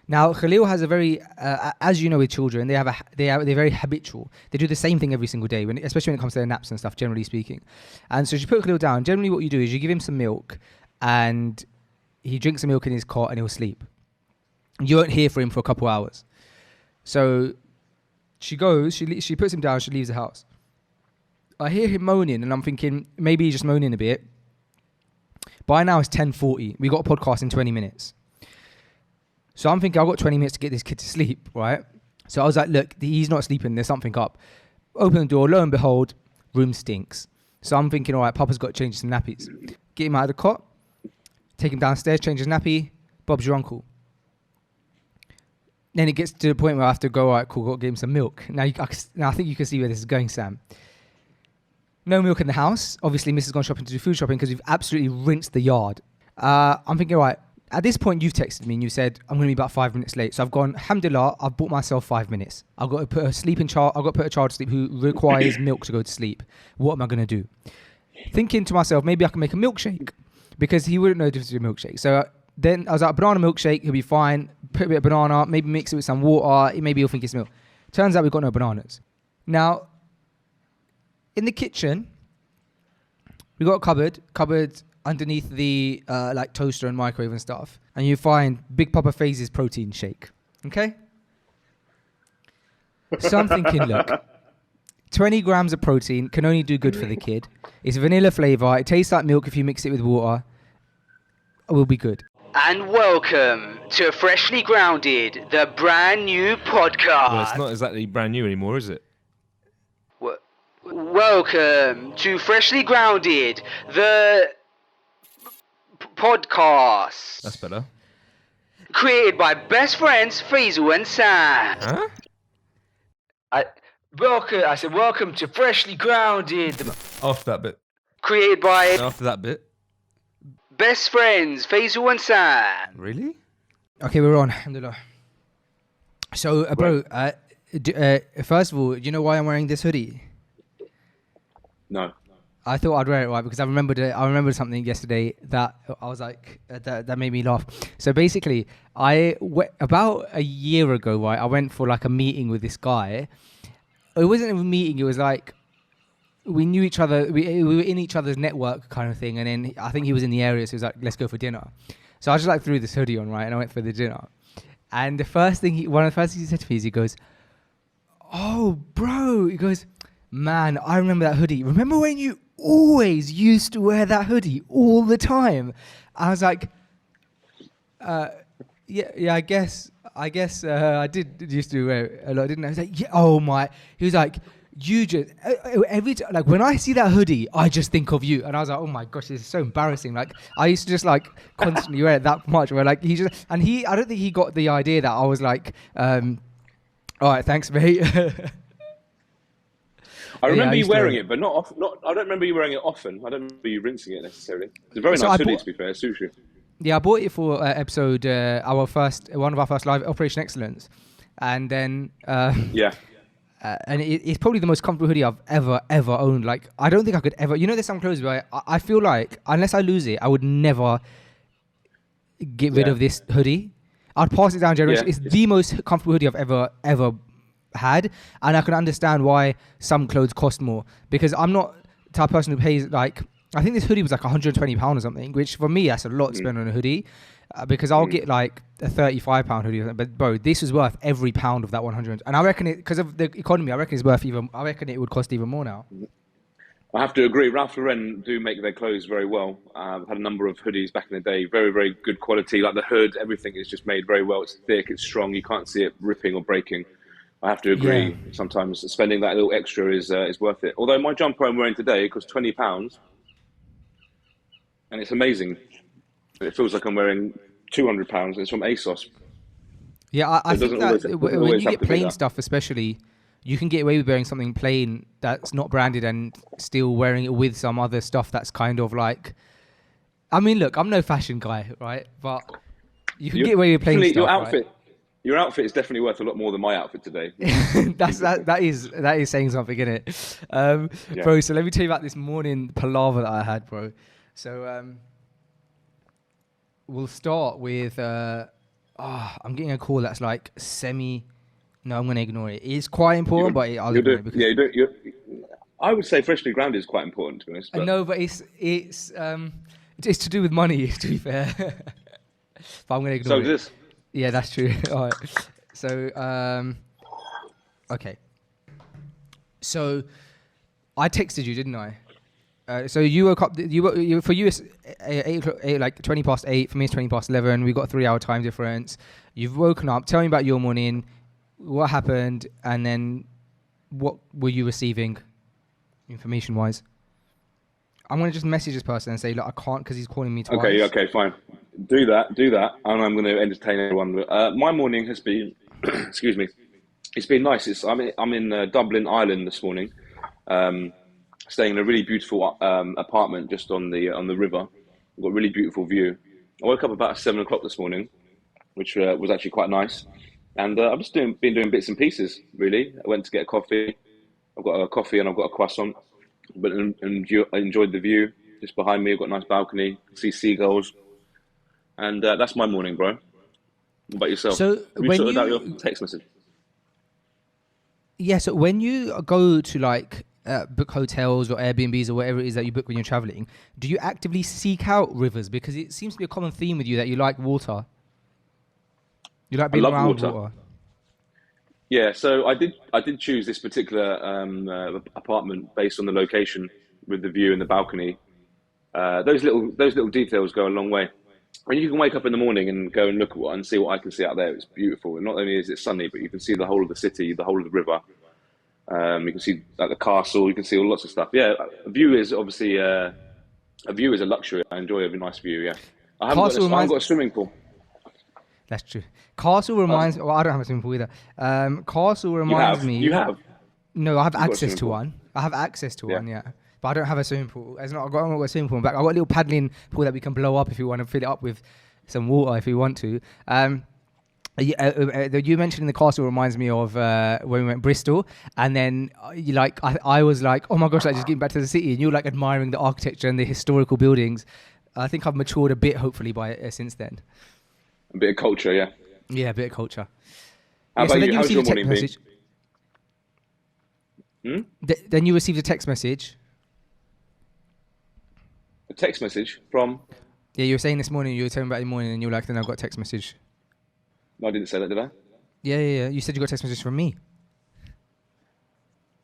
Now, Khalil has a very, as you know, with children, they're very habitual. They do the same thing every single day, especially when it comes to their naps and stuff, generally speaking. And so she put Khalil down. Generally, what you do is you give him some milk, and he drinks the milk in his cot, and he'll sleep. You won't hear from him for a couple hours. So she goes, she puts him down, she leaves the house. I hear him moaning, and I'm thinking maybe he's just moaning a bit. By now it's 10:40. We got a podcast in 20 minutes. So I'm thinking I've got 20 minutes to get this kid to sleep, right? So I was like, look, he's not sleeping. There's something up. Open the door. Lo and behold, room stinks. So I'm thinking, all right, Papa's got to change some nappies. Get him out of the cot. Take him downstairs, change his nappy. Bob's your uncle. Then it gets to the point where I have to go, all right, cool, got to give him some milk. Now I think you can see where this is going, Sam. No milk in the house. Obviously, Mrs. gone shopping to do food shopping because we've absolutely rinsed the yard. I'm thinking, all right, at this point, you've texted me and you said, I'm going to be about 5 minutes late. So I've gone, alhamdulillah, I've bought myself 5 minutes. I've got to put a child to sleep who requires milk to go to sleep. What am I going to do? Thinking to myself, maybe I can make a milkshake because he wouldn't know the difference between a milkshake. So then I was like, banana milkshake, he'll be fine. Put a bit of banana, maybe mix it with some water. Maybe he'll think it's milk. Turns out we've got no bananas. Now, in the kitchen, we got a cupboard underneath the like toaster and microwave and stuff, and you find Big Papa Fais's protein shake. Okay? So I'm thinking, look, 20 grams of protein can only do good for the kid. It's vanilla flavor. It tastes like milk if you mix it with water. It will be good. And welcome to Freshly Grounded, the brand new podcast. Well, it's not exactly brand new anymore, is it? Welcome to Freshly Grounded, the podcast. That's better. Created by best friends Faisal and Sam. Huh? I said welcome to Freshly Grounded. After that bit. Created by After that bit. best friends Faisal and Sam. Really? Okay, we're on. Alhamdulillah. So, bro, first of all, do you know why I'm wearing this hoodie? No. I thought I'd wear it, right, because I remembered something yesterday that I was like, that made me laugh. So basically, about a year ago, right, I went for like a meeting with this guy. It wasn't a meeting, it was like, we knew each other, we were in each other's network kind of thing, and then I think he was in the area, so he was like, let's go for dinner. So I just like threw this hoodie on, right, and I went for the dinner. And one of the first things he said to me is, he goes, oh, bro, he goes, man, I remember that hoodie. Remember when you always used to wear that hoodie all the time? I was like, yeah, I guess I did used to wear it a lot, didn't I? I was like, yeah, oh my. He was like, you just, every time, like when I see that hoodie, I just think of you. And I was like, oh my gosh, this is so embarrassing. Like I used to just like constantly wear it that much, where like I don't think he got the idea that I was like, all right, thanks mate. I remember you wearing it, but not. I don't remember you wearing it often. I don't remember you rinsing it necessarily. It's a very nice hoodie, to be fair. It suits you. Yeah, I bought it for episode one of our first live Operation Excellence, and then yeah. And it's probably the most comfortable hoodie I've ever owned. Like I don't think I could ever. You know, there's some clothes where I feel like unless I lose it, I would never get rid of this hoodie. I'd pass it down generation. It's the most comfortable hoodie I've ever had, and I can understand why some clothes cost more, because I'm not the type of person who pays like, I think this hoodie was like £120 or something, which for me that's a lot to spend on a hoodie, because I'll get like a £35 hoodie, but bro, this was worth every pound of that 100, and I reckon it, because of the economy, I reckon it would cost even more now. I have to agree. Ralph Lauren do make their clothes very well. I've had a number of hoodies back in the day, very, very good quality. Like the hood, everything is just made very well. It's thick, it's strong. You can't see it ripping or breaking. I have to agree. Yeah. Sometimes spending that little extra is worth it. Although my jumper I'm wearing today costs £20, and it's amazing. It feels like I'm wearing £200. It's from ASOS. Yeah, I think that when you get plain stuff, especially, you can get away with wearing something plain that's not branded and still wearing it with some other stuff that's kind of like. I mean, look, I'm no fashion guy, right? But you can get away with plain stuff. Your outfit. Right? Your outfit is definitely worth a lot more than my outfit today. that is saying something, isn't it? Bro, so let me tell you about this morning palaver that I had, bro. So we'll start with I'm getting a call that's like semi. No, I'm going to ignore it. It's quite important, but I'll ignore it because. Yeah, I would say freshly grounded is quite important, to be honest. But No, but it's to do with money. To be fair, but I'm going to ignore so it. this. Yeah, that's true. All right. So okay. So I texted you, didn't I? So you woke up. You for you it's 8 like 8:20. For me, it's 11:20. We got a 3-hour time difference. You've woken up. Tell me about your morning. What happened, and then what were you receiving, information-wise? I'm gonna just message this person and say, look, I can't because he's calling me twice. Okay, fine. Do that, and I'm going to entertain everyone. My morning has been, excuse me, it's been nice. I'm in Dublin, Ireland this morning, staying in a really beautiful apartment just on the river. We've got a really beautiful view. I woke up about 7 o'clock this morning, which was actually quite nice. And I've just been doing bits and pieces, really. I went to get a coffee. I've got a coffee and I've got a croissant. But I enjoyed the view just behind me. I've got a nice balcony, see seagulls. And that's my morning, bro. What about yourself? So Have you when sorted out your text message? Yeah, so when you go to like book hotels or Airbnbs or whatever it is that you book when you're traveling, do you actively seek out rivers? Because it seems to be a common theme with you that you like water. You like being love around water. Yeah, so I did choose this particular apartment based on the location with the view and the balcony. Those little details go a long way. When you can wake up in the morning and go and look at and see what I can see out there, it's beautiful. And not only is it sunny, but you can see the whole of the city, the whole of the river. You can see like the castle. You can see all lots of stuff. Yeah, a view is obviously a view is a luxury. I enjoy a nice view. Yeah, I haven't got a swimming pool. That's true. Castle reminds. Well, I don't have a swimming pool either. Castle reminds me. You have. No, I have access to one. I have access to one. Yeah. But I don't have a swimming pool. I've got a swimming pool in back. I've got a little paddling pool that we can blow up if you want to fill it up with some water if you want to. You mentioning the castle reminds me of when we went Bristol, and then I was like, oh my gosh, like just getting back to the city, and you're like admiring the architecture and the historical buildings. I think I've matured a bit, hopefully, since then. A bit of culture, yeah. Yeah, a bit of culture. How about you? How's your text morning message. Then you received a text message. A text message from? Yeah, you were saying this morning, you were telling me about the morning, and you were like, then I got a text message. No, I didn't say that, did I? Yeah. You said you got a text message from me.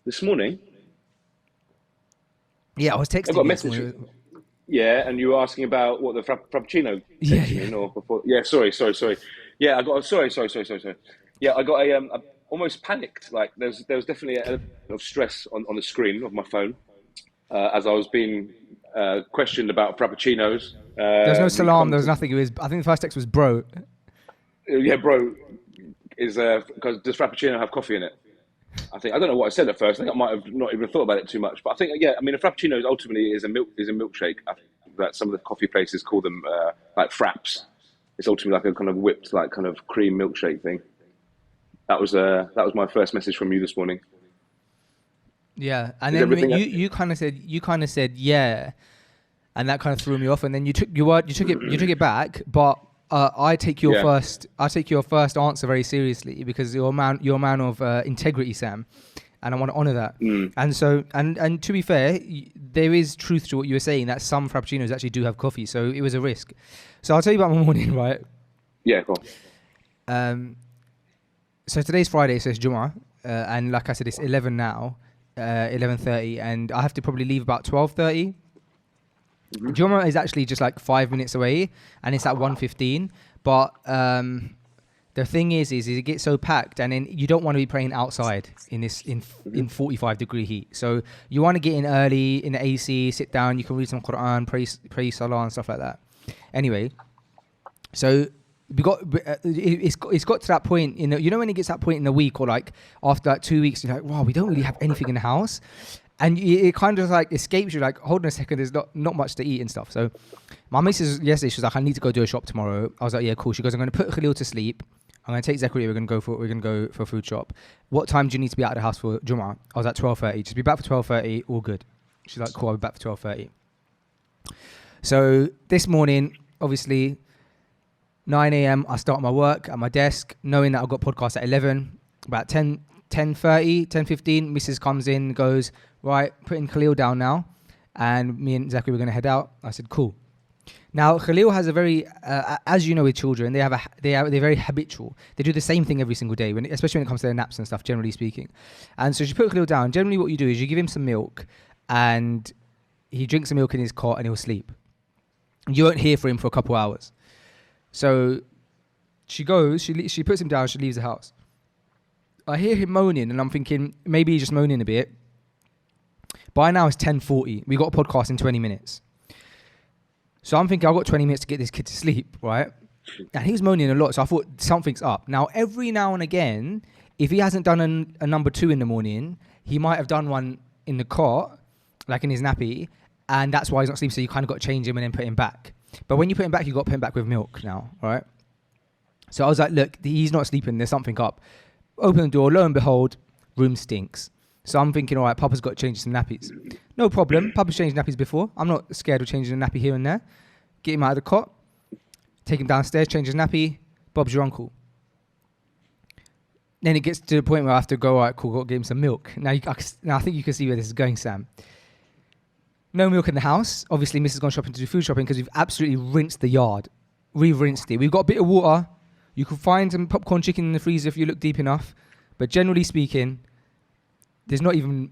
This morning? Yeah, I was texting I got a you message. Yeah, and you were asking about what the Frappuccino section or before. Yeah, sorry. Yeah, I got sorry. Yeah, I got a almost panicked. Like there was definitely a of stress on the screen of my phone as I was being questioned about Frappuccinos. There was no salam. There was nothing. It was. I think the first text was bro. Yeah, bro. Is because does Frappuccino have coffee in it? I don't know what I said at first. I think I might have not even thought about it too much. But I think, yeah, I mean, a Frappuccino ultimately is a milkshake. I think that some of the coffee places call them like fraps. It's ultimately like a kind of whipped, like kind of cream milkshake thing. That was my first message from you this morning. Yeah, and then you kind of said yeah, and that kind of threw me off. And then you took it back, but. I take your first answer very seriously because you're a man of integrity, Sam, and I want to honour that. And so, and to be fair, there is truth to what you were saying that some Frappuccinos actually do have coffee, so it was a risk. So I'll tell you about my morning, right? Yeah, go on. So today's Friday, so it's Jummah, and like I said, it's 11 now, 11:30, and I have to probably leave about 12:30. Jummah is actually just like 5 minutes away, and it's at 1:15. But the thing is it gets so packed, and then you don't want to be praying outside in 45-degree heat. So you want to get in early in the AC, sit down. You can read some Quran, pray Salah and stuff like that. Anyway, so it's got to that point when it gets to that point in the week or like after like 2 weeks, you're like, wow, we don't really have anything in the house. And it kind of like escapes you, like, hold on a second, there's not much to eat and stuff. So my missus yesterday, she was like, I need to go do a shop tomorrow. I was like, yeah, cool. She goes, I'm going to put Khalil to sleep. I'm going to take Zachary. We're going to go for a food shop. What time do you need to be out of the house for Jummah? I was at 12:30. Just be back for 12:30. All good. She's like, cool. I'll be back for 12:30. So this morning, obviously, 9 a.m. I start my work at my desk, knowing that I've got podcast at 11. About 10:30, 10:15, Mrs. comes in, goes, right, putting Khalil down now. And me and Zachary were going to head out. I said, cool. Now, Khalil has a very, as you know with children, they're very habitual. They do the same thing every single day, especially when it comes to their naps and stuff, generally speaking. And so she put Khalil down. Generally what you do is you give him some milk and he drinks the milk in his cot and he'll sleep. You won't hear from him for a couple hours. So she goes, she puts him down, she leaves the house. I hear him moaning and I'm thinking, maybe he's just moaning a bit. By now it's 10:40. We got a podcast in 20 minutes. So I'm thinking I've got 20 minutes to get this kid to sleep, right? And he's moaning a lot, so I thought something's up. Now, every now and again, if he hasn't done a number 2 in the morning, he might have done one in the cot, like in his nappy, and that's why he's not sleeping, so you kind of got to change him and then put him back. But when you put him back, you got to put him back with milk now, right? So I was like, look, he's not sleeping, there's something up. Open the door, lo and behold, room stinks. So I'm thinking, all right, Papa's got to change some nappies. No problem. Papa's changed nappies before. I'm not scared of changing a nappy here and there. Get him out of the cot, take him downstairs, change his nappy. Bob's your uncle. Then it gets to the point where I have to go, all right, cool, got to get him some milk. Now I think you can see where this is going, Sam. No milk in the house. Obviously, Mrs. gone shopping to do food shopping because we've absolutely rinsed the yard. We've rinsed it. We've got a bit of water. You can find some popcorn chicken in the freezer if you look deep enough. But generally speaking, there's not even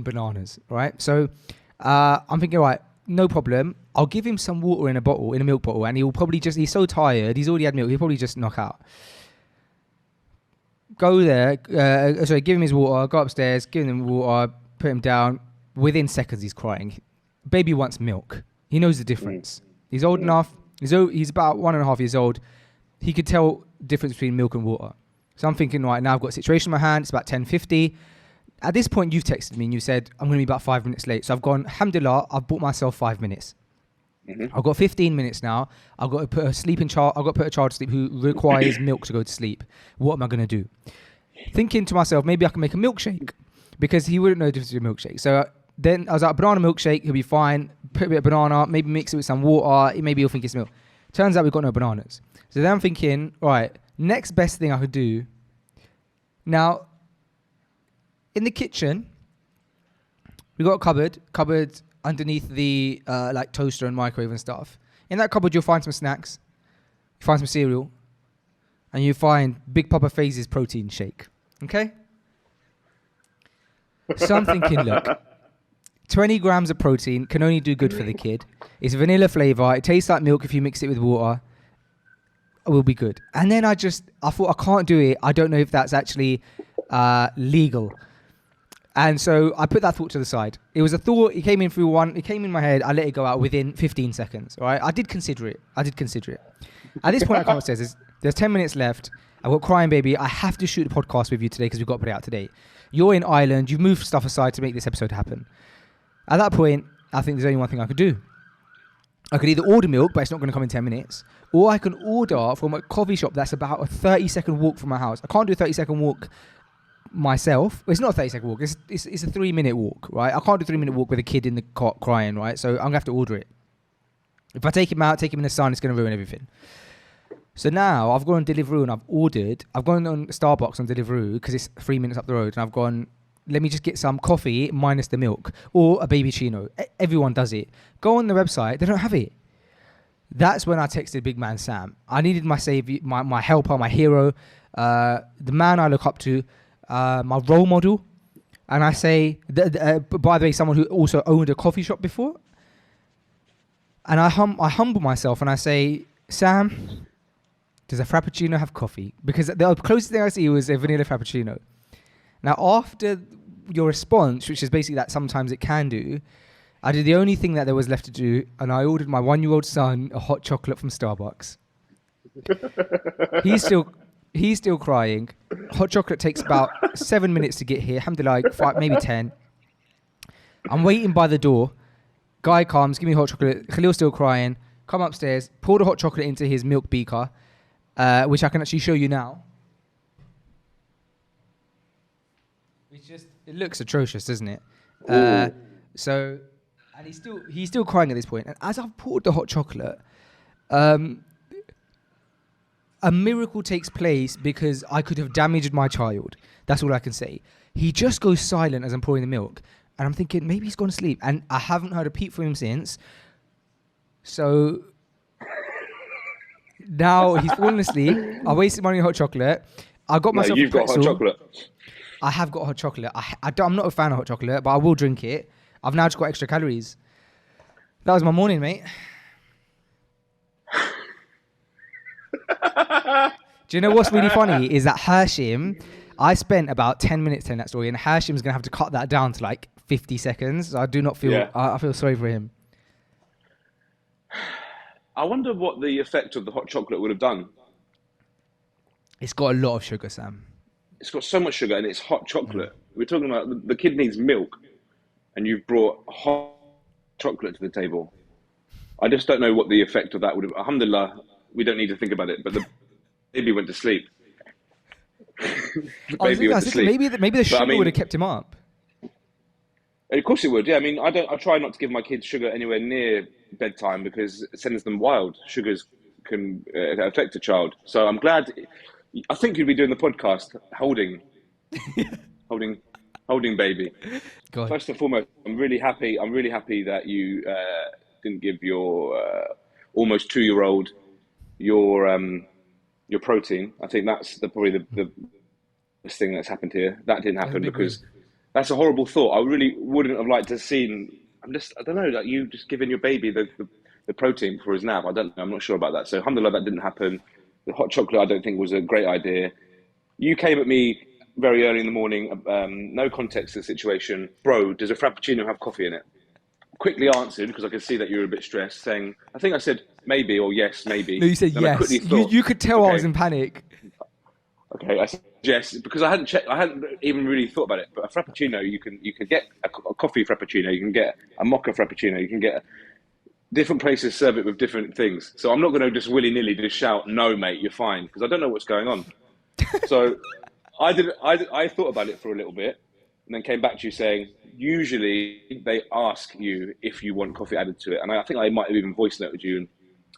bananas, right? So I'm thinking, all right, no problem. I'll give him some water in a milk bottle, and he'll probably he's so tired, he's already had milk, he'll probably just knock out. Go there, give him his water, go upstairs, give him water, put him down. Within seconds, he's crying. Baby wants milk. He knows the difference. He's old enough. He's about 1.5 years old. He could tell the difference between milk and water. So I'm thinking, right, now I've got a situation in my hand. It's about 10:50. At this point, you've texted me and you said, I'm going to be about 5 minutes late. So I've gone, alhamdulillah, I've bought myself 5 minutes. Mm-hmm. I've got 15 minutes now. I've got to put a child to sleep who requires milk to go to sleep. What am I going to do? Thinking to myself, maybe I can make a milkshake because he wouldn't know the difference between a milkshake. So then I was like, banana milkshake, he'll be fine. Put a bit of banana, maybe mix it with some water. Maybe he'll think it's milk. Turns out we've got no bananas. So then I'm thinking, right, next best thing I could do. Now, in the kitchen, we got a cupboard underneath the like toaster and microwave and stuff. In that cupboard, you'll find some snacks, you find some cereal, and you find Big Papa Fais's protein shake. Okay? So I'm thinking, look, 20 grams of protein can only do good for the kid. It's vanilla flavor. It tastes like milk if you mix it with water. It will be good. And then I thought, I can't do it. I don't know if that's actually legal. And so I put that thought to the side. It was a thought. It came in my head. I let it go out within 15 seconds. All right. I did consider it. At this point, I come upstairs. There's 10 minutes left. I've got crying baby. I have to shoot a podcast with you today because we've got to put it out today. You're in Ireland. You've moved stuff aside to make this episode happen. At that point, I think there's only one thing I could do. I could either order milk, but it's not going to come in 10 minutes, or I can order from a coffee shop that's about a 30-second walk from my house. I can't do a 30-second walk myself. Well, it's not a 30-second walk. It's a 3-minute walk, right? I can't do a 3-minute walk with a kid in the cot crying, right? So I'm going to have to order it. If I take him out, take him in the sun, it's going to ruin everything. So now I've gone on Deliveroo and I've gone on Starbucks on Deliveroo because it's 3 minutes up the road, and I've gone, let me just get some coffee minus the milk or a baby chino. Everyone does it. Go on the website, they don't have it. That's when I texted big man Sam. I needed my savior, my helper, my hero, the man I look up to, my role model. And I say, by the way, someone who also owned a coffee shop before. And I humble myself and I say, Sam, does a Frappuccino have coffee? Because the closest thing I see was a vanilla Frappuccino. Now, after your response, which is basically that sometimes it can do, I did the only thing that there was left to do, and I ordered my 1-year-old son a hot chocolate from Starbucks. He's still crying. Hot chocolate takes about 7 minutes to get here. Alhamdulillah, 5, maybe 10. I'm waiting by the door. Guy comes, give me hot chocolate. Khalil's still crying. Come upstairs, pour the hot chocolate into his milk beaker, which I can actually show you now. It looks atrocious, doesn't it? So, and he's still crying at this point. And as I've poured the hot chocolate, a miracle takes place because I could have damaged my child. That's all I can say. He just goes silent as I'm pouring the milk. And I'm thinking, maybe he's gone to sleep. And I haven't heard a peep from him since. So now he's fallen asleep. I wasted money on hot chocolate. I got myself a pretzel. You've got hot chocolate. I have got hot chocolate. I'm not a fan of hot chocolate, but I will drink it. I've now just got extra calories. That was my morning, mate. Do you know what's really funny is that Hershim, I spent about 10 minutes telling that story, and Hershim's going to have to cut that down to like 50 seconds. So I do not feel, I feel sorry for him. I wonder what the effect of the hot chocolate would have done. It's got a lot of sugar, Sam. It's got so much sugar and it's hot chocolate. We're talking about the kid needs milk and you've brought hot chocolate to the table. I just don't know what the effect of that would have. Alhamdulillah, we don't need to think about it, but the baby went to sleep. Maybe the sugar would have kept him up. Of course it would, yeah. I mean, I try not to give my kids sugar anywhere near bedtime because it sends them wild. Sugars can affect a child. So I'm glad. I think you'd be doing the podcast holding baby. First and foremost, I'm really happy that you didn't give your almost 2-year-old your protein. I think that's probably the best thing that's happened here. That didn't happen because that's a horrible thought. I really wouldn't have liked to have seen. I don't know, like you just giving your baby the protein for his nap. I don't know. I'm not sure about that. So alhamdulillah, that didn't happen. The hot chocolate, I don't think, was a great idea. You came at me very early in the morning, no context to the situation. Bro, does a Frappuccino have coffee in it? Quickly answered, because I could see that you were a bit stressed, saying, I think I said maybe or yes, maybe. No, you said then yes. You could tell I was in panic. Okay, I said yes, because I hadn't even really thought about it. But a Frappuccino, you can get a coffee Frappuccino, you can get a mocha Frappuccino, you can get different places serve it with different things. So I'm not going to just willy-nilly just shout, no, mate, you're fine, because I don't know what's going on. So I thought about it for a little bit and then came back to you saying, usually they ask you if you want coffee added to it. And I think I might have even voice noted you, and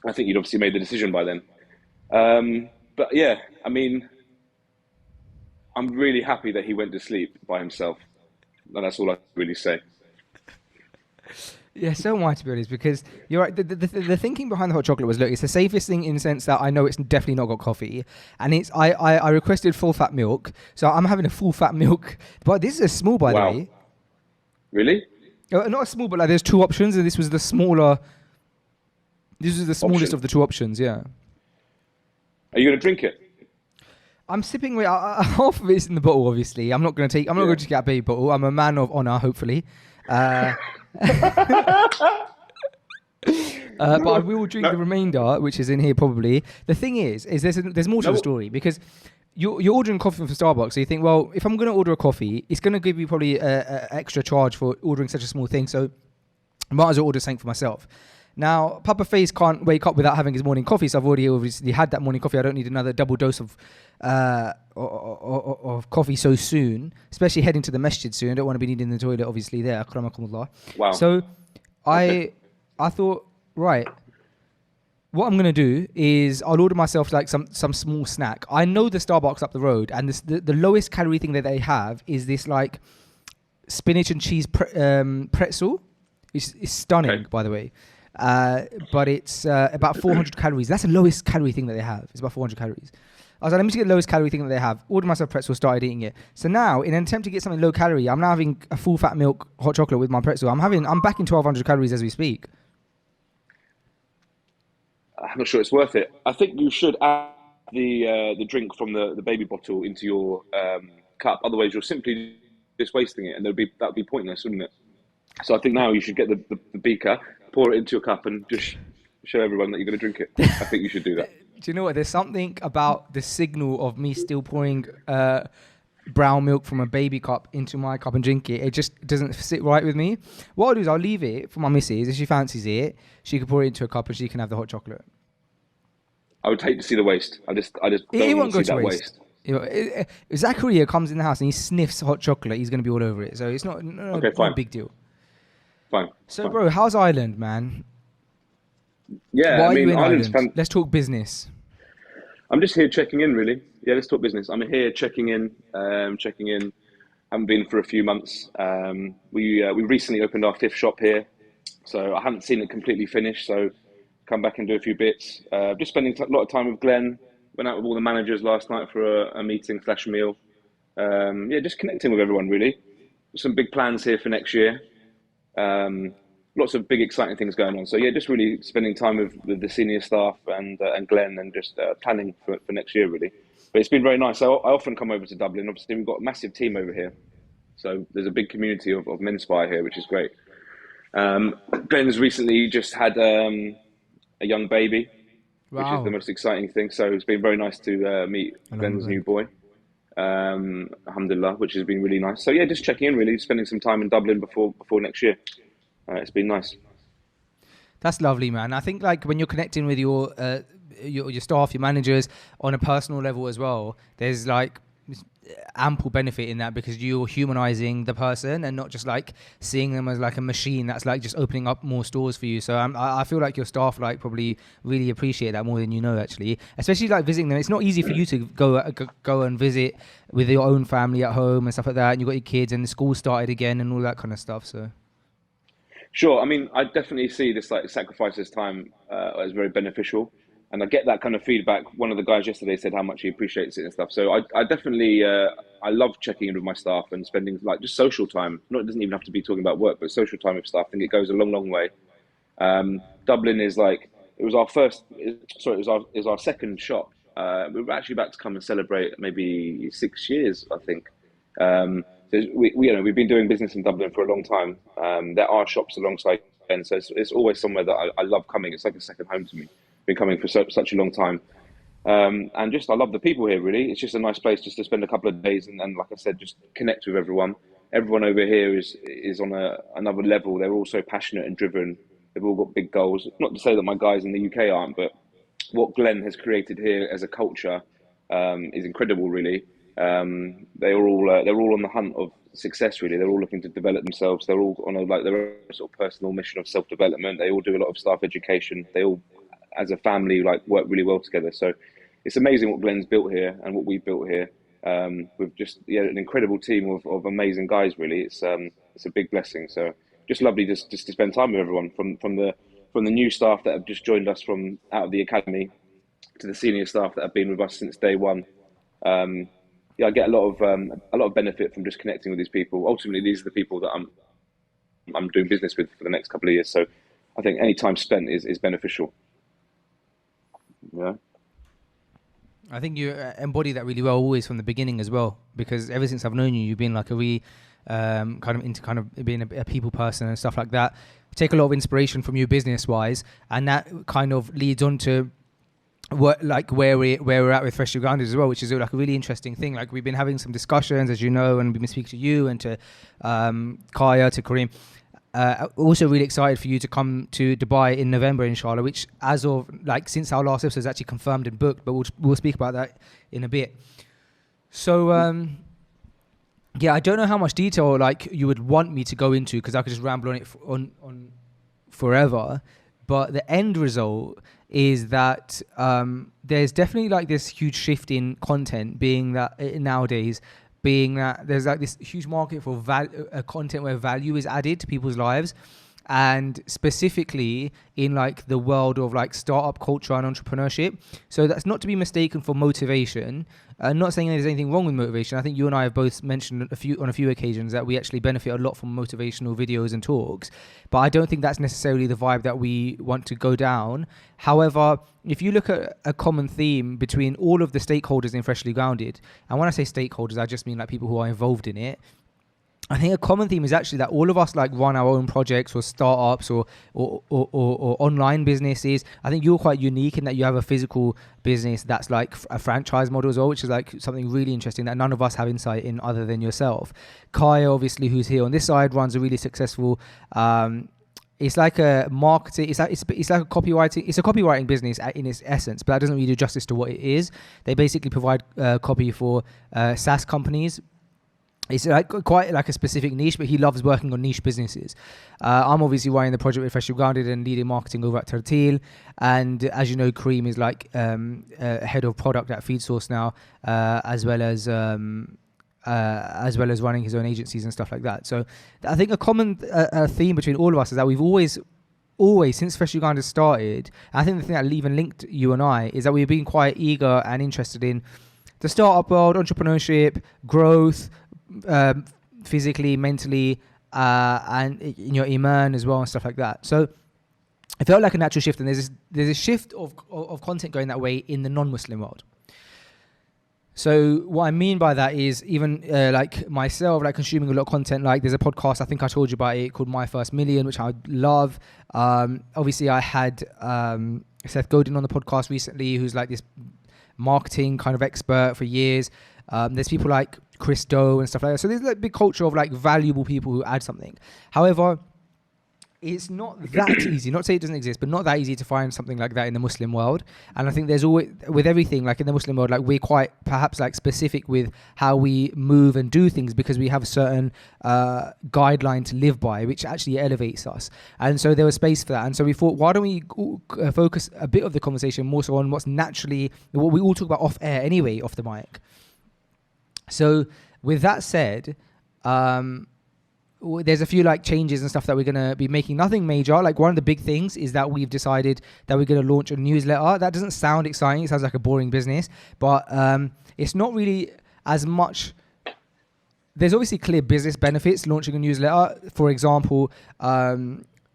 I think you'd obviously made the decision by then. But yeah, I mean, I'm really happy that he went to sleep by himself. And that's all I can really say. Yeah, so am I, to be honest, because you're right. The thinking behind the hot chocolate was, look, it's the safest thing in the sense that I know it's definitely not got coffee, and it's I requested full fat milk, so I'm having a full fat milk. But this is a small, by the way. Really? Not a small, but like there's 2 options, and this was the smaller. This is the smallest of the 2 options. Yeah. Are you going to drink it? I'm sipping. Half of it's in the bottle, obviously. I'm not going to just get a baby bottle. I'm a man of honor, hopefully. But I will drink the remainder, which is in here probably. The thing is there's more to the story, because you're ordering coffee from Starbucks, so you think, well, if I'm going to order a coffee, it's going to give you probably an extra charge for ordering such a small thing, so I might as well order something for myself. Now, Papa Face can't wake up without having his morning coffee, so I've already obviously had that morning coffee. I don't need another double dose of coffee so soon, especially heading to the masjid soon. I don't want to be needing the toilet, obviously, there. Akramakumullah. Wow. So I thought, right, what I'm going to do is I'll order myself like some small snack. I know the Starbucks up the road, and the lowest calorie thing that they have is this like spinach and cheese pretzel. It's stunning, by the way. But it's about 400 calories. That's the lowest calorie thing that they have. It's about 400 calories. I was like, let me just get the lowest calorie thing that they have. Ordered myself pretzel, started eating it. So now, in an attempt to get something low calorie, I'm now having a full fat milk hot chocolate with my pretzel. I'm back in 1,200 calories as we speak. I'm not sure it's worth it. I think you should add the drink from the baby bottle into your cup. Otherwise, you're simply just wasting it, and that would be pointless, wouldn't it? So I think now you should get the beaker, pour it into your cup, and just show everyone that you're going to drink it. I think you should do that. Do you know what? There's something about the signal of me still pouring brown milk from a baby cup into my cup and drink it. It just doesn't sit right with me. What I'll do is I'll leave it for my missus. If she fancies it, she can pour it into a cup and she can have the hot chocolate. I would hate to see the waste. I just don't want to see that waste. You know, if Zachariah comes in the house and he sniffs hot chocolate, he's going to be all over it. So it's not a big deal. Fine. So, bro, how's Ireland, man? Yeah, Why are you in Ireland's Ireland? Let's talk business. I'm just here checking in, really. Yeah, let's talk business. I'm here checking in, checking in. Haven't been for a few months. We recently opened our 5th shop here, so I haven't seen it completely finished. So come back and do a few bits. Just spending a lot of time with Glenn. Went out with all the managers last night for a meeting / meal. Yeah, just connecting with everyone, really. Some big plans here for next year. Lots of big exciting things going on. So yeah, just really spending time with the senior staff and Glenn, and just planning for next year, really. But it's been very nice. I often come over to Dublin. Obviously, we've got a massive team over here. So there's a big community of Menspire here, which is great. Glenn's recently just had a young baby, which is the most exciting thing. So it's been very nice to meet Glenn's new boy. Alhamdulillah, which has been really nice. So yeah, just checking in, really, spending some time in Dublin before next year. It's been nice. That's lovely, man. I think like when you're connecting with your staff, your managers on a personal level as well, there's like ample benefit in that, because you're humanizing the person and not just like seeing them as like a machine that's like just opening up more stores for you. So I feel like your staff like probably really appreciate that more than you know, actually, especially like visiting them. It's not easy for you to go and visit with your own family at home and stuff like that, and you've got your kids and the school started again and all that kind of stuff. So sure, I mean, I definitely see this like sacrifices time as very beneficial. And I get that kind of feedback. One of the guys yesterday said how much he appreciates it and stuff. So I definitely, I love checking in with my staff and spending like just social time. It doesn't even have to be talking about work, but social time with staff. I think it goes a long, long way. Dublin is like, it was our second shop. We were actually about to come and celebrate maybe 6 years, I think. So we've been doing business in Dublin for a long time. There are shops alongside, and so it's always somewhere that I love coming. It's like a second home to me. Been coming for such a long time, and just I love the people here, really. It's just a nice place just to spend a couple of days and like I said, just connect with everyone. Everyone over here is on another level. They're all so passionate and driven. They've all got big goals. Not to say that my guys in the UK aren't, but what Glenn has created here as a culture is incredible, really. They're all on the hunt of success, really. They're all looking to develop themselves. They're all on their own sort of personal mission of self-development. They all do a lot of staff education. They all, as a family, like work really well together. So it's amazing what Glenn's built here and what we've built here. With just an incredible team of amazing guys, really. It's a big blessing. So just lovely just to spend time with everyone, from the new staff that have just joined us from out of the academy to the senior staff that have been with us since day one. I get a lot of benefit from just connecting with these people. Ultimately, these are the people that I'm doing business with for the next couple of years. So I think any time spent is beneficial. Yeah, I think you embody that really well always from the beginning as well, because ever since I've known you, you've been like a really kind of into kind of being a people person and stuff like that. Take a lot of inspiration from you business wise, and that kind of leads on to where we're at with Freshly Grounded as well, which is like a really interesting thing. Like we've been having some discussions, as you know, and we've been speaking to you and to Kaya, to Kareem. Also really excited for you to come to Dubai in November, inshallah, which as of like since our last episode is actually confirmed and booked, but we'll speak about that in a bit. So I don't know how much detail like you would want me to go into, because I could just ramble on it on forever, but the end result is that there's definitely like this huge shift in content, being that nowadays, being that there's like this huge market for content where value is added to people's lives, and specifically in like the world of like startup culture and entrepreneurship. So that's not to be mistaken for motivation. I'm not saying there's anything wrong with motivation. I think you and I have both mentioned on a few occasions that we actually benefit a lot from motivational videos and talks, but I don't think that's necessarily the vibe that we want to go down. However, if you look at a common theme between all of the stakeholders in Freshly Grounded, and when I say stakeholders, I just mean like people who are involved in it, I think a common theme is actually that all of us like run our own projects or startups or online businesses. I think you're quite unique in that you have a physical business that's like a franchise model as well, which is like something really interesting that none of us have insight in other than yourself. Kaya, obviously, who's here on this side, runs a really successful it's like a marketing, it's like a copywriting, it's a copywriting business in its essence, but that doesn't really do justice to what it is. They basically provide copy for SaaS companies. It's like quite like a specific niche, but he loves working on niche businesses. I'm obviously running the project with Freshly Grounded and leading marketing over at Tortil. And as you know, Kareem is like head of product at FeedSource now, as well as running his own agencies and stuff like that. So I think a common theme between all of us is that we've always since Freshly Grounded started, I think the thing that even linked you and I is that we've been quite eager and interested in the startup world, entrepreneurship, growth, physically, mentally, and in your iman as well and stuff like that. So it felt like a natural shift, and there's a shift of content going that way in the non-Muslim world. So what I mean by that is even like myself, like consuming a lot of content. Like there's a podcast, I think I told you about it, called My First Million, which I love. Obviously I had Seth Godin on the podcast recently, who's like this marketing kind of expert for years. There's people like Chris Doe and stuff like that. So there's like a big culture of like valuable people who add something. However, it's not that easy, not to say it doesn't exist, but not that easy to find something like that in the Muslim world. And I think there's always, with everything, like in the Muslim world, like we're quite perhaps like specific with how we move and do things because we have a certain guideline to live by, which actually elevates us. And so there was space for that. And so we thought, why don't we focus a bit of the conversation more so on what's naturally, what we all talk about off air anyway, off the mic. So with that said, there's a few like changes and stuff that we're going to be making. Nothing major. Like one of the big things is that we've decided that we're going to launch a newsletter. That doesn't sound exciting. It sounds like a boring business, but it's not really as much. There's obviously clear business benefits launching a newsletter. For example,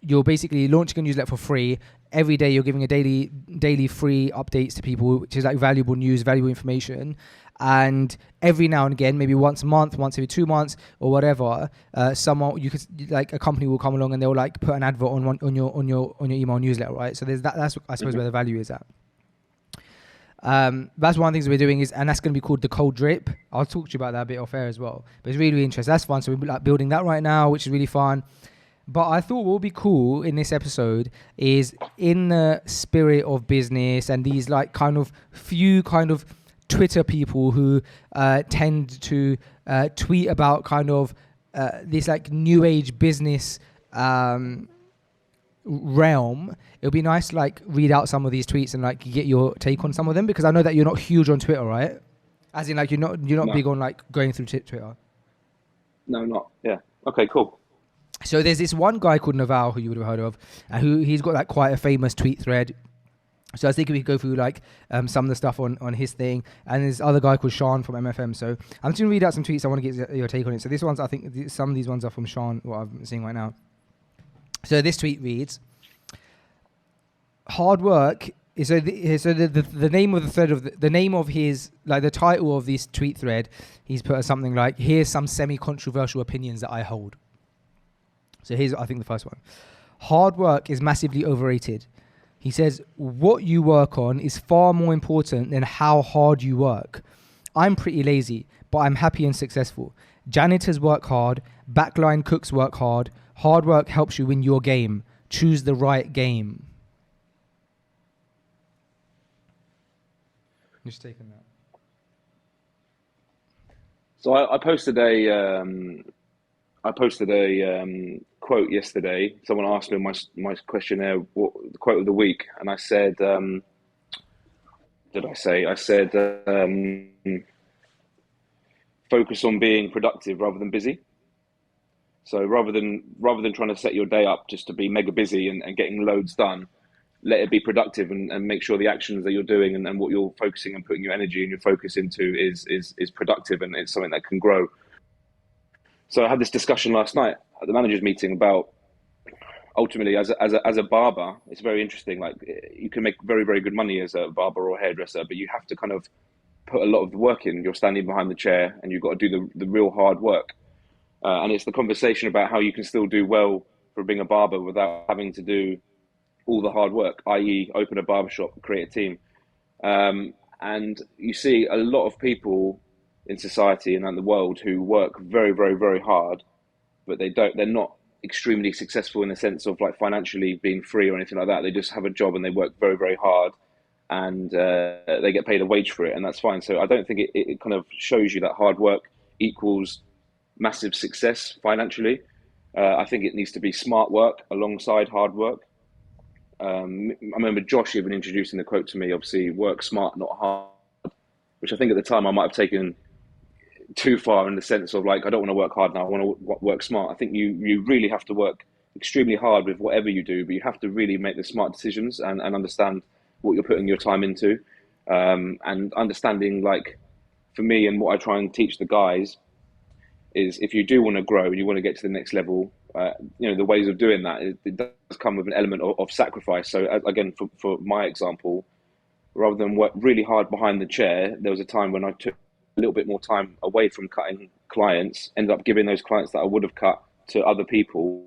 you're basically launching a newsletter for free. Every day you're giving a daily free updates to people, which is like valuable news, valuable information. And every now and again, maybe once a month, once every 2 months or whatever, like a company will come along and they'll like put an advert on your email newsletter, right? So there's that. That's I suppose where the value is at. That's one of the things we're doing and that's going to be called the cold drip. I'll talk to you about that a bit off air as well. But it's really, really interesting. That's fun. So we're like building that right now, which is really fun. But I thought what would be cool in this episode is in the spirit of business and these like kind of few kind of Twitter people who tend to tweet about kind of this like new age business realm. It would be nice to like read out some of these tweets and like get your take on some of them, because I know that you're not huge on Twitter, right? As in like you're not no. big on like going through Twitter. No, not. Yeah. Okay, cool. So there's this one guy called Naval who you would have heard of, who he's got like quite a famous tweet thread. So I was thinking we could go through like some of the stuff on his thing, and there's other guy called Sean from MFM. So I'm just gonna read out some tweets. I want to get your take on it. So this one's, I think some of these ones are from Sean, what I'm seeing right now. So this tweet reads: hard work. So the name of the thread of the name of his, like the title of this tweet thread, he's put something like, here's some semi-controversial opinions that I hold. So here's, I think, the first one. Hard work is massively overrated. He says, what you work on is far more important than how hard you work. I'm pretty lazy, but I'm happy and successful. Janitors work hard. Backline cooks work hard. Hard work helps you win your game. Choose the right game. Just taking that. So I posted a quote yesterday. Someone asked me in my questionnaire what the quote of the week, and I said, focus on being productive rather than busy. So rather than trying to set your day up just to be mega busy and getting loads done, let it be productive and make sure the actions that you're doing and what you're focusing and putting your energy and your focus into is productive, and it's something that can grow. So I had this discussion last night at the managers meeting about, ultimately as a barber, it's very interesting. Like, you can make very, very good money as a barber or hairdresser, but you have to kind of put a lot of the work in. You're standing behind the chair and you've got to do the real hard work. And it's the conversation about how you can still do well for being a barber without having to do all the hard work, i.e. open a barbershop, create a team. And you see a lot of people in society and in the world who work very, very, very hard, but they're not extremely successful in the sense of like financially being free or anything like that. They just have a job and they work very, very hard, and they get paid a wage for it, and that's fine. So I don't think it kind of shows you that hard work equals massive success financially. I think it needs to be smart work alongside hard work. I remember Josh even introducing the quote to me, obviously, work smart, not hard, which I think at the time I might have taken too far in the sense of like, I don't want to work hard now, I want to work smart. I think you really have to work extremely hard with whatever you do, but you have to really make the smart decisions and understand what you're putting your time into. And understanding, like, for me and what I try and teach the guys is if you do want to grow and you want to get to the next level, the ways of doing that, it does come with an element of sacrifice. So again, for my example, rather than work really hard behind the chair, there was a time when I took a little bit more time away from cutting clients, ended up giving those clients that I would have cut to other people.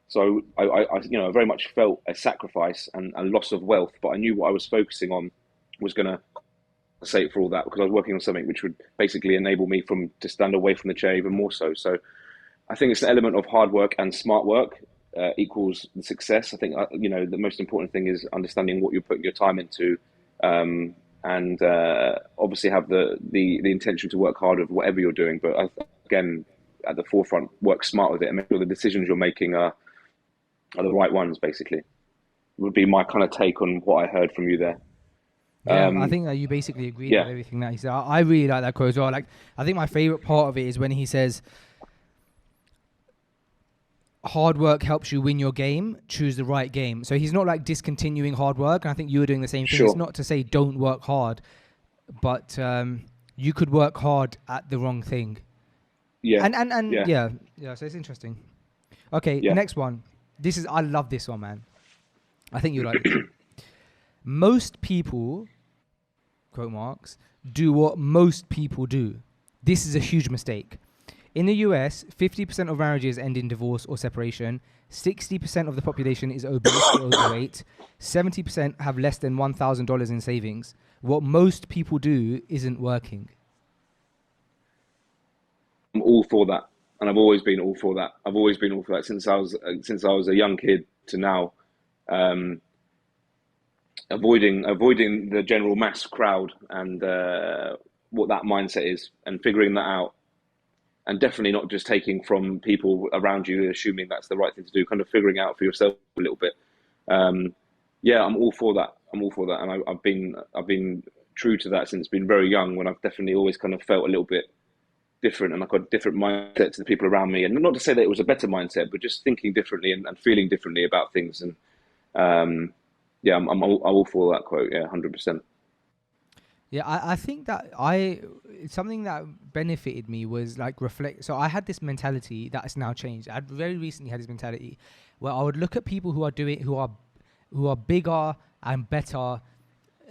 So I very much felt a sacrifice and a loss of wealth, but I knew what I was focusing on was going to compensate for all that, because I was working on something which would basically enable me to stand away from the chair even more so. So I think it's an element of hard work and smart work equals the success. I think, the most important thing is understanding what you're putting your time into, and obviously have the intention to work hard with whatever you're doing. But again, at the forefront, work smart with it and make sure the decisions you're making are the right ones, basically, would be my kind of take on what I heard from you there. Yeah, I think that you basically agreed with everything that he said. I really like that quote as well. Like, I think my favorite part of it is when he says, hard work helps you win your game, choose the right game. So he's not like discontinuing hard work. And I think you were doing the same thing. Sure. It's not to say don't work hard, but you could work hard at the wrong thing. Yeah. And yeah. So it's interesting. Okay, next one. I love this one, man. I think you like this. Most people, quote marks, do what most people do. This is a huge mistake. In the US, 50% of marriages end in divorce or separation. 60% of the population is obese or overweight. 70% have less than $1,000 in savings. What most people do isn't working. I'm all for that, and I've always been all for that. I've always been all for that since I was a young kid to now. Avoiding the general mass crowd and what that mindset is, and figuring that out, and definitely not just taking from people around you, assuming that's the right thing to do. Kind of figuring out for yourself a little bit. I'm all for that. And I've been true to that since being very young. When I've definitely always kind of felt a little bit different, and I've got a different mindset to the people around me. And not to say that it was a better mindset, but just thinking differently and feeling differently about things. And I'm all for that quote. Yeah, 100%. Yeah, I think that something that benefited me was like reflect. So I had this mentality that has now changed. I very recently had this mentality where I would look at people who are bigger and better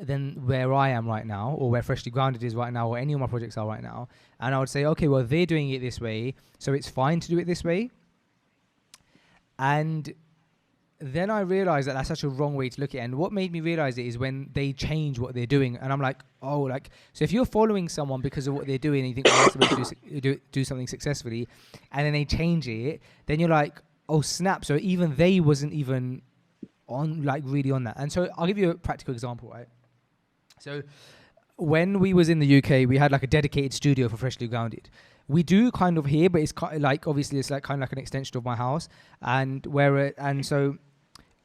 than where I am right now, or where Freshly Grounded is right now, or any of my projects are right now, and I would say, okay, well, they're doing it this way, so it's fine to do it this way. And then I realized that that's such a wrong way to look at it. And what made me realize it is when they change what they're doing. And I'm like, so if you're following someone because of what they're doing and you think they're supposed to do something successfully, and then they change it, then you're like, oh, snap. So even they wasn't even really on that. And so I'll give you a practical example, right? So when we was in the UK, we had like a dedicated studio for Freshly Grounded. We do kind of here, but it's obviously it's like kind of like an extension of my house, and so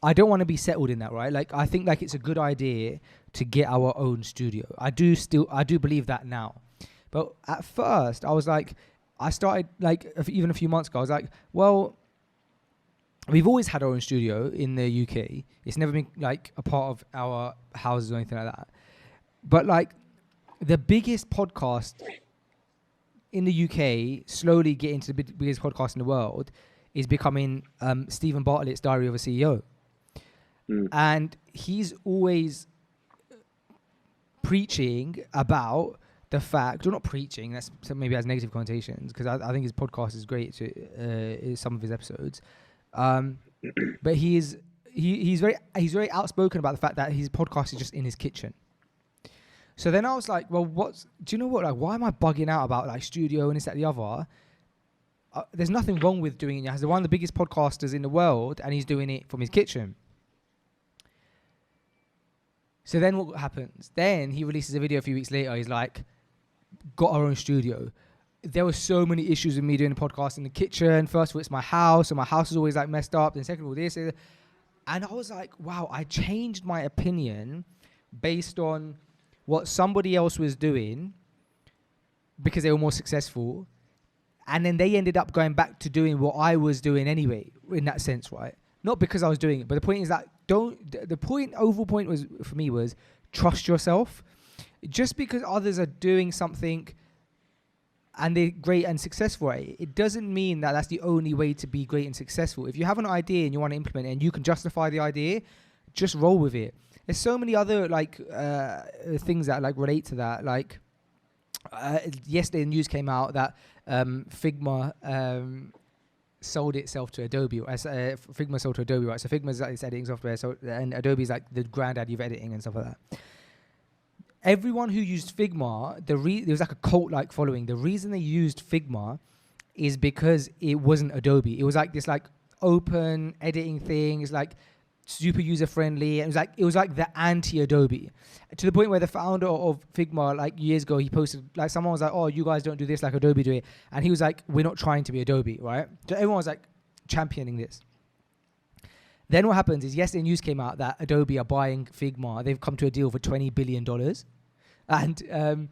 I don't want to be settled in that, right? Like, I think like it's a good idea to get our own studio. I do believe that now. But at first I was like, I started like even a few months ago, I was like, well, we've always had our own studio in the UK. It's never been like a part of our houses or anything like that. But like the biggest podcast in the UK, slowly getting to the biggest podcast in the world, is becoming Stephen Bartlett's Diary of a CEO. And he's always preaching about the fact, or not preaching, that's maybe has negative connotations, because I think his podcast is great, some of his episodes. But he's very outspoken about the fact that his podcast is just in his kitchen. So then I was like, well, do you know what? Like, why am I bugging out about like studio and this, that, and the other? There's nothing wrong with doing it. He's one of the biggest podcasters in the world, and he's doing it from his kitchen. So then what happens? Then he releases a video a few weeks later. He's like, got our own studio. there were so many issues with me doing the podcast in the kitchen. First of all, it's my house, and my house is always like messed up. Then second of all, this. And I was like, wow, I changed my opinion based on what somebody else was doing because they were more successful. And then they ended up going back to doing what I was doing anyway, in that sense, right? Not because I was doing it, but the point is that overall point was, for me, was trust yourself. Just because others are doing something and they're great and successful at it, it doesn't mean that that's the only way to be great and successful. If you have an idea and you want to implement it and you can justify the idea, just roll with it. There's so many other things that relate to that. Yesterday, the news came out that Figma sold itself to Adobe. Figma sold to Adobe, right? So Figma's like this editing software, and Adobe's like the granddaddy of editing and stuff like that. Everyone who used Figma, there was like a cult-like following. The reason they used Figma is because it wasn't Adobe. It was like this open editing thing. It's like super user-friendly. And it was like the anti-Adobe, to the point where the founder of Figma, years ago, he posted, someone was like, oh, you guys don't do this like Adobe do it. And he was like, we're not trying to be Adobe, right? So everyone was championing this. Then what happens is yesterday news came out that Adobe are buying Figma. They've come to a deal for $20 billion. And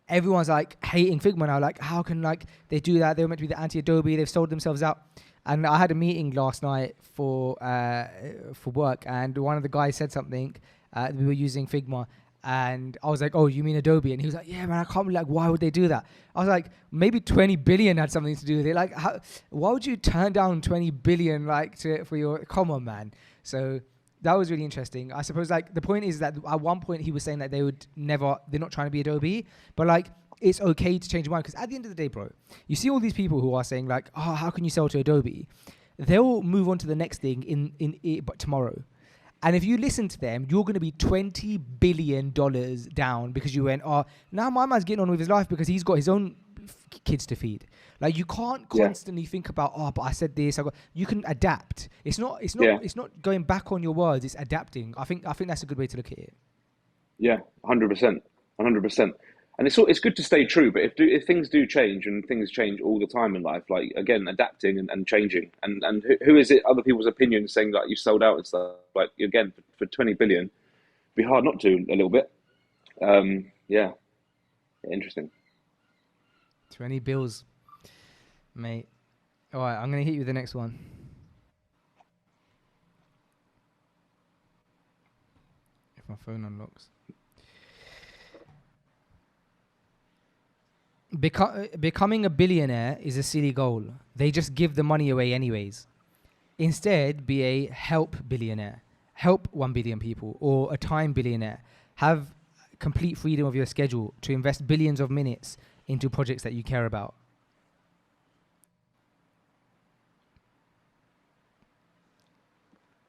everyone's hating Figma now. How can they do that? They were meant to be the anti-Adobe. They've sold themselves out. And I had a meeting last night for work, and one of the guys said something. We were using Figma, and I was like, "Oh, you mean Adobe?" And he was like, "Yeah, man, I can't believe why would they do that?" I was like, "Maybe 20 billion had something to do with it. Why would you turn down 20 billion for your? Come on, man." So that was really interesting. I suppose the point is that at one point he was saying that they're not trying to be Adobe, but it's okay to change your mind, because at the end of the day, bro, you see all these people who are saying oh, how can you sell to Adobe? They'll move on to the next thing but tomorrow. And if you listen to them, you're going to be $20 billion down because you went, oh, now my man's getting on with his life because he's got his own kids to feed. You can't constantly think about, oh, but I said this. You can adapt. It's not going back on your words. It's adapting. I think that's a good way to look at it. Yeah, 100%, 100%. And it's good to stay true, but if things do change, and things change all the time in life, again, adapting and changing, and who is it? Other people's opinions saying you sold out and stuff. Again, for 20 billion, it'd be hard not to a little bit. Yeah, interesting. 20 bills, mate. All right, I'm gonna hit you with the next one. If my phone unlocks. Becoming a billionaire is a silly goal. They just give the money away anyways. Instead, be a help billionaire. Help 1 billion people, or a time billionaire. Have complete freedom of your schedule to invest billions of minutes into projects that you care about.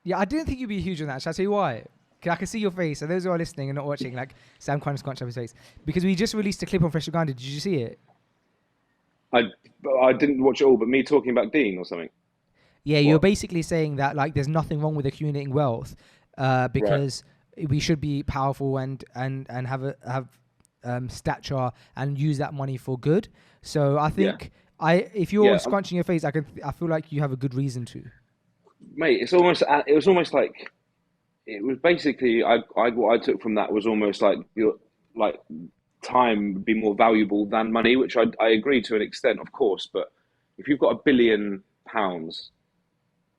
Yeah, I didn't think you'd be huge on that. Shall I tell you why? I can see your face. So those who are listening and not watching, Sam kind of scrunched up his face. Because we just released a clip on Freshly Grounded. Did you see it? I didn't watch it all, but me talking about Dean or something. Yeah, you're basically saying that there's nothing wrong with accumulating wealth because we should be powerful and have stature and use that money for good. So I think if you're scrunching your face, I feel like you have a good reason to. Mate, it was almost like. It was basically what I took from that was almost your time would be more valuable than money, which I agree to an extent, of course. But if you've got £1 billion and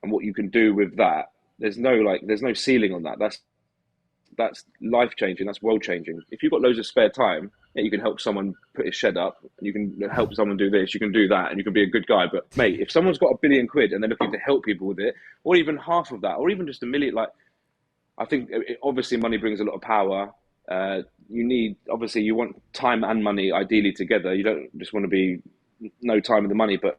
what you can do with that, there's no ceiling on that. That's life changing. That's world changing. If you've got loads of spare time, you can help someone put his shed up, and you can help someone do this, you can do that, and you can be a good guy. But mate, if someone's got £1 billion and they're looking to help people with it, or even half of that, or even just $1 million, I think obviously money brings a lot of power. You want time and money ideally together. You don't just want to be no time and the money, but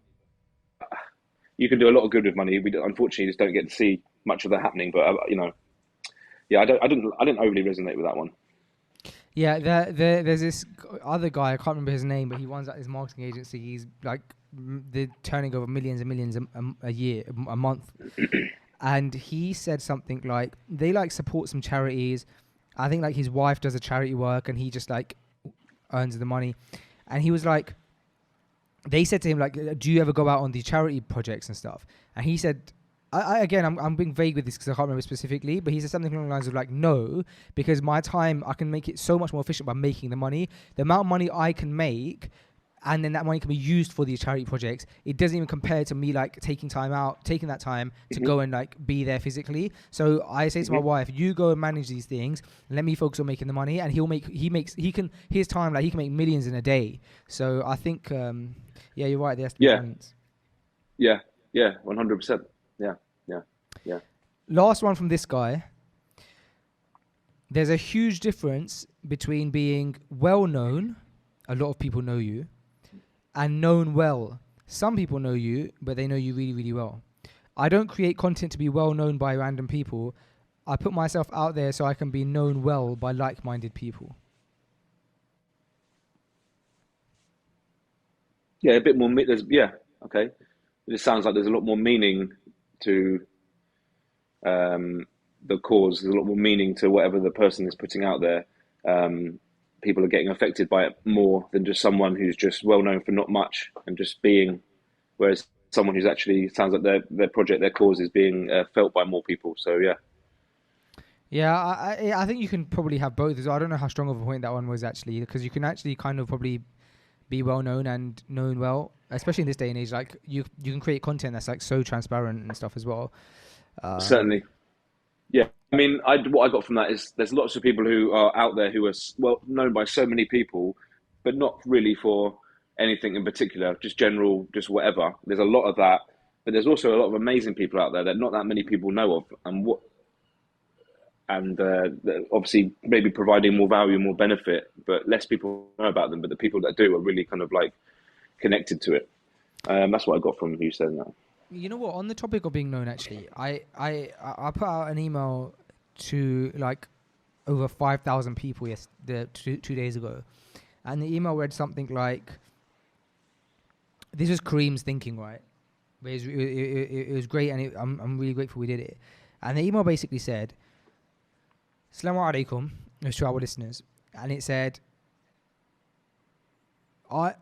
you can do a lot of good with money. We unfortunately just don't get to see much of that happening. But I didn't overly resonate with that one. Yeah, there's this other guy, I can't remember his name, but he runs his marketing agency. He's they're turning over millions and millions a year, a month. And he said something they support some charities. I think his wife does a charity work and he just earns the money. And he was they said to him, like, do you ever go out on these charity projects and stuff? And he said, I'm being vague with this because I can't remember specifically, but he said something along the lines of like, no, because my time, I can make it so much more efficient by making the money. The amount of money I can make, and then that money can be used for these charity projects. It doesn't even compare to me like taking that time to go and like be there physically. So I say to my wife, you go and manage these things, let me focus on making the money, and his time, like he can make millions in a day. So I think, yeah, you're right. There's balance. Yeah, 100%. Yeah. Last one from this guy. There's a huge difference between being well known, a lot of people know you, and known well. Some people know you, but they know you really, really well. I don't create content to be well known by random people. I put myself out there so I can be known well by like-minded people. Yeah, a bit more. Okay. It sounds like there's a lot more meaning to the cause. There's a lot more meaning to whatever the person is putting out there. People are getting affected by it more than just someone who's just well known for not much and just being, whereas someone who's actually, sounds like their project, their cause is being felt by more people. So yeah. Yeah, I think you can probably have both as well. I don't know how strong of a point that one was actually, because you can actually kind of probably be well known and known well, especially in this day and age. Like you can create content that's like so transparent and stuff as well. Certainly. Yeah. I mean, what I got from that is there's lots of people who are out there who are well known by so many people, but not really for anything in particular, just general, just whatever. There's a lot of that, but there's also a lot of amazing people out there that not that many people know of, and obviously maybe providing more value, more benefit, but less people know about them. But the people that do are really kind of like connected to it. That's what I got from you saying that. You know what? On the topic of being known, actually, I put out an email to like over 5,000 people 2 days ago, and the email read something like, "This was Kareem's thinking, right? But it was great, and I'm really grateful we did it." And the email basically said, "Assalamu alaikum," it was to our listeners, and it said, I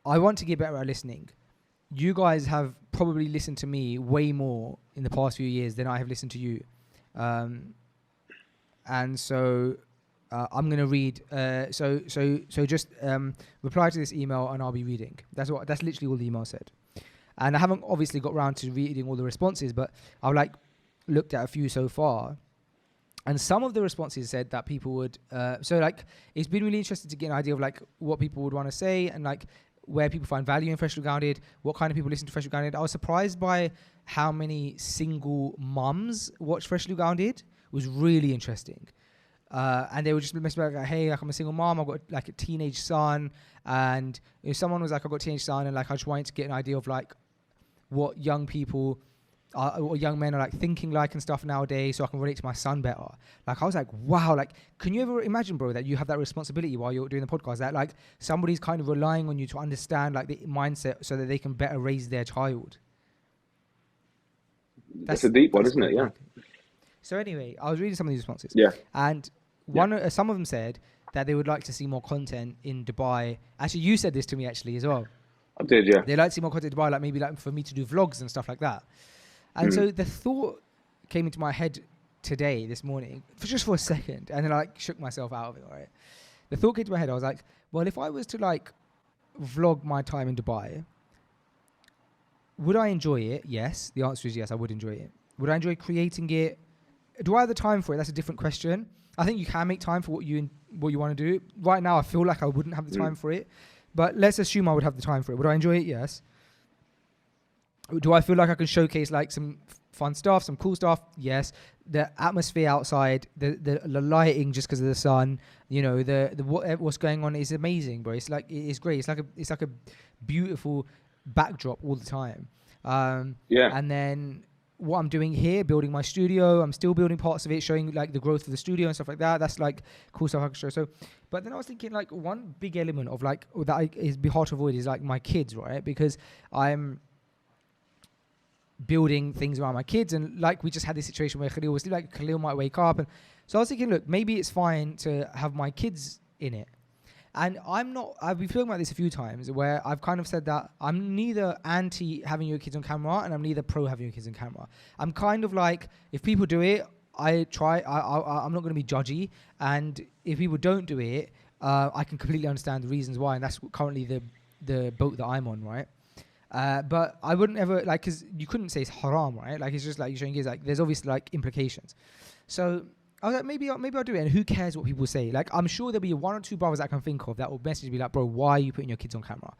want to get better at listening. You guys have probably listened to me way more in the past few years than I have listened to you. And so I'm going to read. So just reply to this email and I'll be reading. That's literally all the email said. And I haven't obviously got around to reading all the responses, but I've like looked at a few so far. And some of the responses said that people would, so like, it's been really interesting to get an idea of like what people would want to say and like where people find value in Freshly Grounded, what kind of people listen to Freshly Grounded. I was surprised by how many single mums watch Freshly Grounded. It was really interesting. And they would just mess about like, hey, like I'm a single mom, I've got like a teenage son. And if someone was like, I've got a teenage son and like I just wanted to get an idea of like what young people what young men are like thinking like and stuff nowadays, so I can relate to my son better. Like I was like, wow, like can you ever imagine, bro, that you have that responsibility while you're doing the podcast, that like somebody's kind of relying on you to understand like the mindset so that they can better raise their child? That's a deep one, isn't it? Yeah. So anyway, I was reading some of these responses. Yeah. And some of them said that they would like to see more content in Dubai. Actually, you said this to me actually as well. I did, yeah. They'd like to see more content in Dubai, like maybe like for me to do vlogs and stuff like that. And so the thought came into my head today, this morning, just for a second, and then I like shook myself out of it, right? The thought came to my head, I was like, well, if I was to like vlog my time in Dubai, would I enjoy it? Yes. The answer is yes, I would enjoy it. Would I enjoy creating it? Do I have the time for it? That's a different question. I think you can make time for what you want to do. Right now, I feel like I wouldn't have the time for it, but let's assume I would have the time for it. Would I enjoy it? Yes. Do I feel like I can showcase like some fun stuff, some cool stuff? Yes. The atmosphere outside, the lighting just because of the sun, you know, what's going on is amazing, bro. It's like it's great. It's like a beautiful backdrop all the time. Yeah. And then what I'm doing here, building my studio, I'm still building parts of it, showing like the growth of the studio and stuff like that. That's like cool stuff I can show. So, but then I was thinking like one big element of like that is be hard to avoid is like my kids, right? Because I'm building things around my kids, and like we just had this situation where Khalil might wake up, and so I was thinking, look, maybe it's fine to have my kids in it. And I've been talking about this a few times where I've kind of said that I'm neither anti having your kids on camera and I'm neither pro having your kids on camera. I'm kind of like, if people do it, I'm not going to be judgy. And if people don't do it, I can completely understand the reasons why. And that's currently the boat that I'm on, right? But I wouldn't ever, like, because you couldn't say it's haram, right? Like, it's just like you're showing kids, like, there's obviously like implications. So I was like, maybe I'll do it, and who cares what people say? Like, I'm sure there'll be one or two brothers I can think of that will message me like, bro, why are you putting your kids on camera?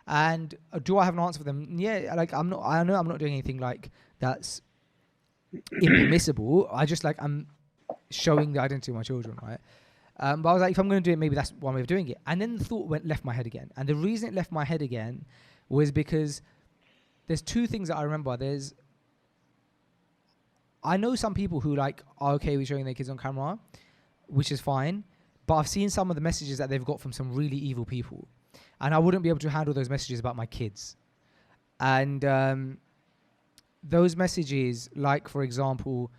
And do I have an answer for them? Yeah, like, I know I'm not doing anything like that's impermissible. I'm showing the identity of my children, right? But I was like, if I'm going to do it, maybe that's one way of doing it. And then the thought left my head again. And the reason it left my head again was because there's two things that I remember. I know some people who like are okay with showing their kids on camera, which is fine, but I've seen some of the messages that they've got from some really evil people, and I wouldn't be able to handle those messages about my kids. And those messages, like, for example,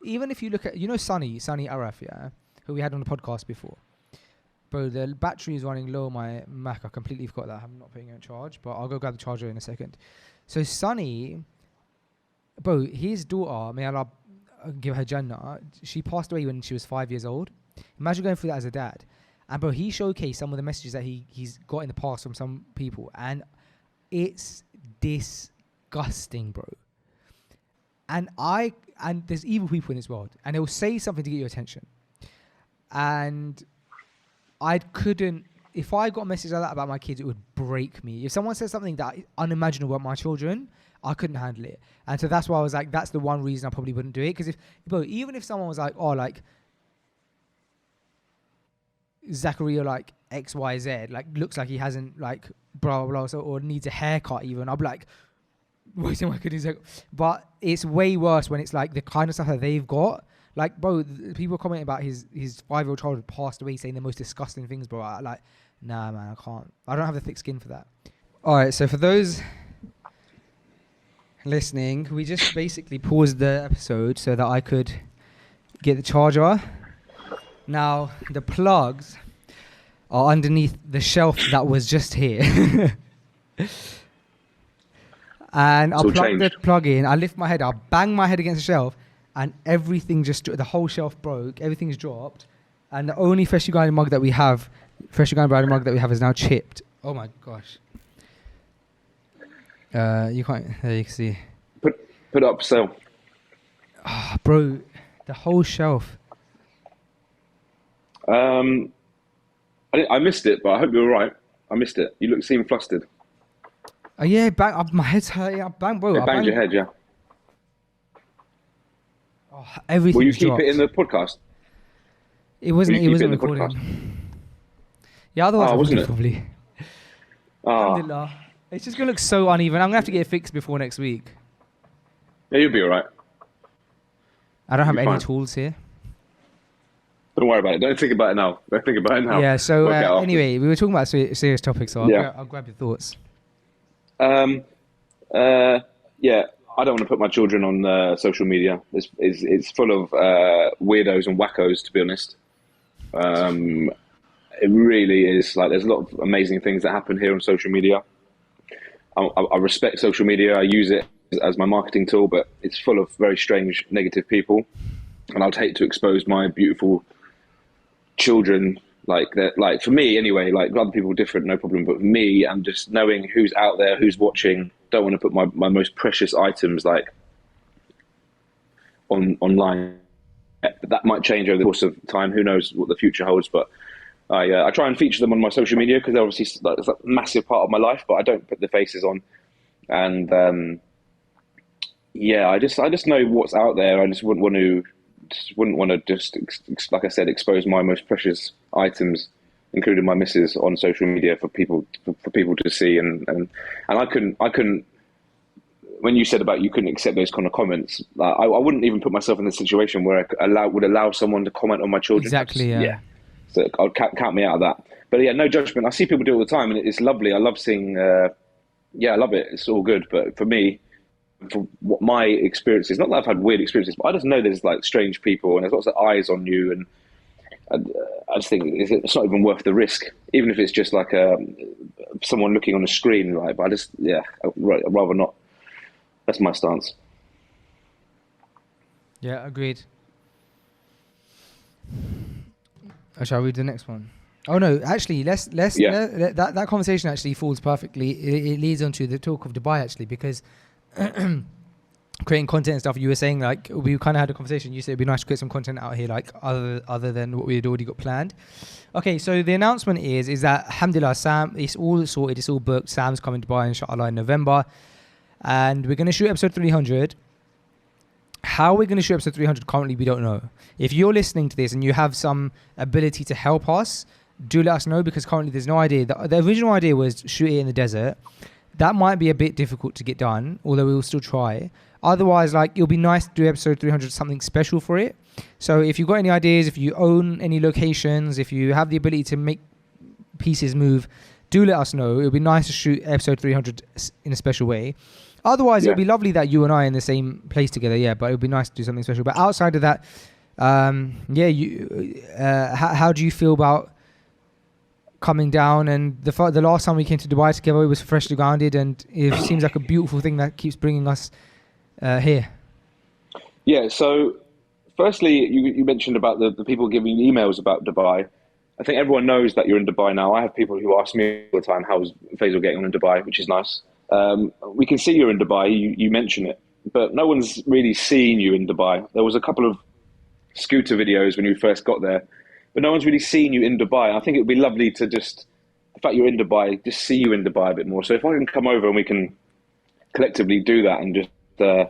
even if you look at, Sunny Araf, yeah, who we had on the podcast before. Bro, the battery is running low on my Mac. I completely forgot that. I'm not putting it on charge, but I'll go grab the charger in a second. So Sunny, bro, his daughter, may Allah give her Jannah, she passed away when she was 5 years old. Imagine going through that as a dad. And bro, he showcased some of the messages that he's got in the past from some people. And it's disgusting, bro. And there's evil people in this world. And they will say something to get your attention. And if I got a message like that about my kids, it would break me. If someone says something that is unimaginable about my children, I couldn't handle it. And so that's why I was like, that's the one reason I probably wouldn't do it. Because even if someone was like, oh, like, Zachariah, like, XYZ, like, looks like he hasn't, like, blah, blah, blah, or needs a haircut even, I'll be like, wasting my goodness. But it's way worse when it's like the kind of stuff that they've got. Like, bro, people commenting about his 5-year-old child who passed away saying the most disgusting things, bro. Like, nah, man, I can't. I don't have the thick skin for that. All right, so for those listening, we just basically paused the episode so that I could get the charger. Now, the plugs are underneath the shelf that was just here. And I'll plug the plug in, I lift my head, I'll bang my head against the shelf, and everything the whole shelf broke, everything's dropped, and the only freshly ground mug that we have, is now chipped. Oh my gosh. You can't, there you can see. Put up sale. Oh, bro, the whole shelf. I missed it, but I hope you're all right. I missed it. You seem flustered. Oh yeah, my head's hurting. I banged your head, yeah. Oh, everything. Will you keep dropped. it in the podcast? It wasn't recording. Yeah, otherwise wasn't it? Probably. Alhamdulillah. It's just gonna look so uneven. I'm gonna have to get it fixed before next week. Yeah, you'll be all right. I don't have any tools here. Don't worry about it. Don't think about it now. Yeah. So anyway, we were talking about serious topics. So I'll grab your thoughts. Yeah, I don't want to put my children on social media. It's full of weirdos and wackos, to be honest. It really is. Like, there's a lot of amazing things that happen here on social media. I respect social media. I use it as my marketing tool, but it's full of very strange, negative people. And I'd hate to expose my beautiful children like that. Like, for me anyway, like, other people different, no problem. But me, I'm just knowing who's out there, who's watching. Don't want to put my most precious items like online. That might change over the course of time. Who knows what the future holds? But I try and feature them on my social media because they're obviously it's a massive part of my life. But I don't put the faces on. And I just know what's out there. I just wouldn't want to like I said, expose my most precious items, including my missus, on social media for people to see. And I couldn't. When you said about you couldn't accept those kind of comments, I wouldn't even put myself in the situation where I would allow someone to comment on my children. Exactly. Yeah. So I'll count me out of that. But yeah, no judgment. I see people do it all the time, and it's lovely. I love seeing. I love it. It's all good. But for me, for what my experiences, not that I've had weird experiences, but I just know there's like strange people and there's lots of eyes on you, I just think it's not even worth the risk, even if it's just like someone looking on a screen. Like, but I'd rather not. That's my stance. Yeah, agreed. Shall we read the next one? Oh no, actually, let's that conversation actually falls perfectly. It leads on to the talk of Dubai actually, because creating content and stuff. You were saying like we kind of had a conversation. You said it'd be nice to create some content out here, like other than what we had already got planned. Okay, so the announcement is that alhamdulillah, Sam, it's all sorted, it's all booked. Sam's coming to Dubai inshallah in November, and we're going to shoot episode 300. How we're going to shoot episode 300 currently, we don't know. If you're listening to this and you have some ability to help us, do let us know, because currently there's no idea. The original idea was shoot it in the desert. That might be a bit difficult to get done, although we will still try. Otherwise, like, it'll be nice to do episode 300 something special for it. So if you've got any ideas, if you own any locations, if you have the ability to make pieces move, do let us know. It'll be nice to shoot episode 300 in a special way. Otherwise, it'll be lovely that you and I are in the same place together, but it would be nice to do something special. But outside of that, how do you feel about coming down? And the last time we came to Dubai together, it was freshly grounded, and it seems like a beautiful thing that keeps bringing us here. Yeah, so firstly, you mentioned about the people giving you emails about Dubai. I think everyone knows that you're in Dubai now. I have people who ask me all the time, how's Faisal getting on in Dubai, which is nice. We can see you're in Dubai, you mention it, but no one's really seen you in Dubai. There was a couple of scooter videos when you first got there, but no one's really seen you in Dubai. I think it would be lovely to just, the fact you're in Dubai, just see you in Dubai a bit more. So if I can come over and we can collectively do that and just, I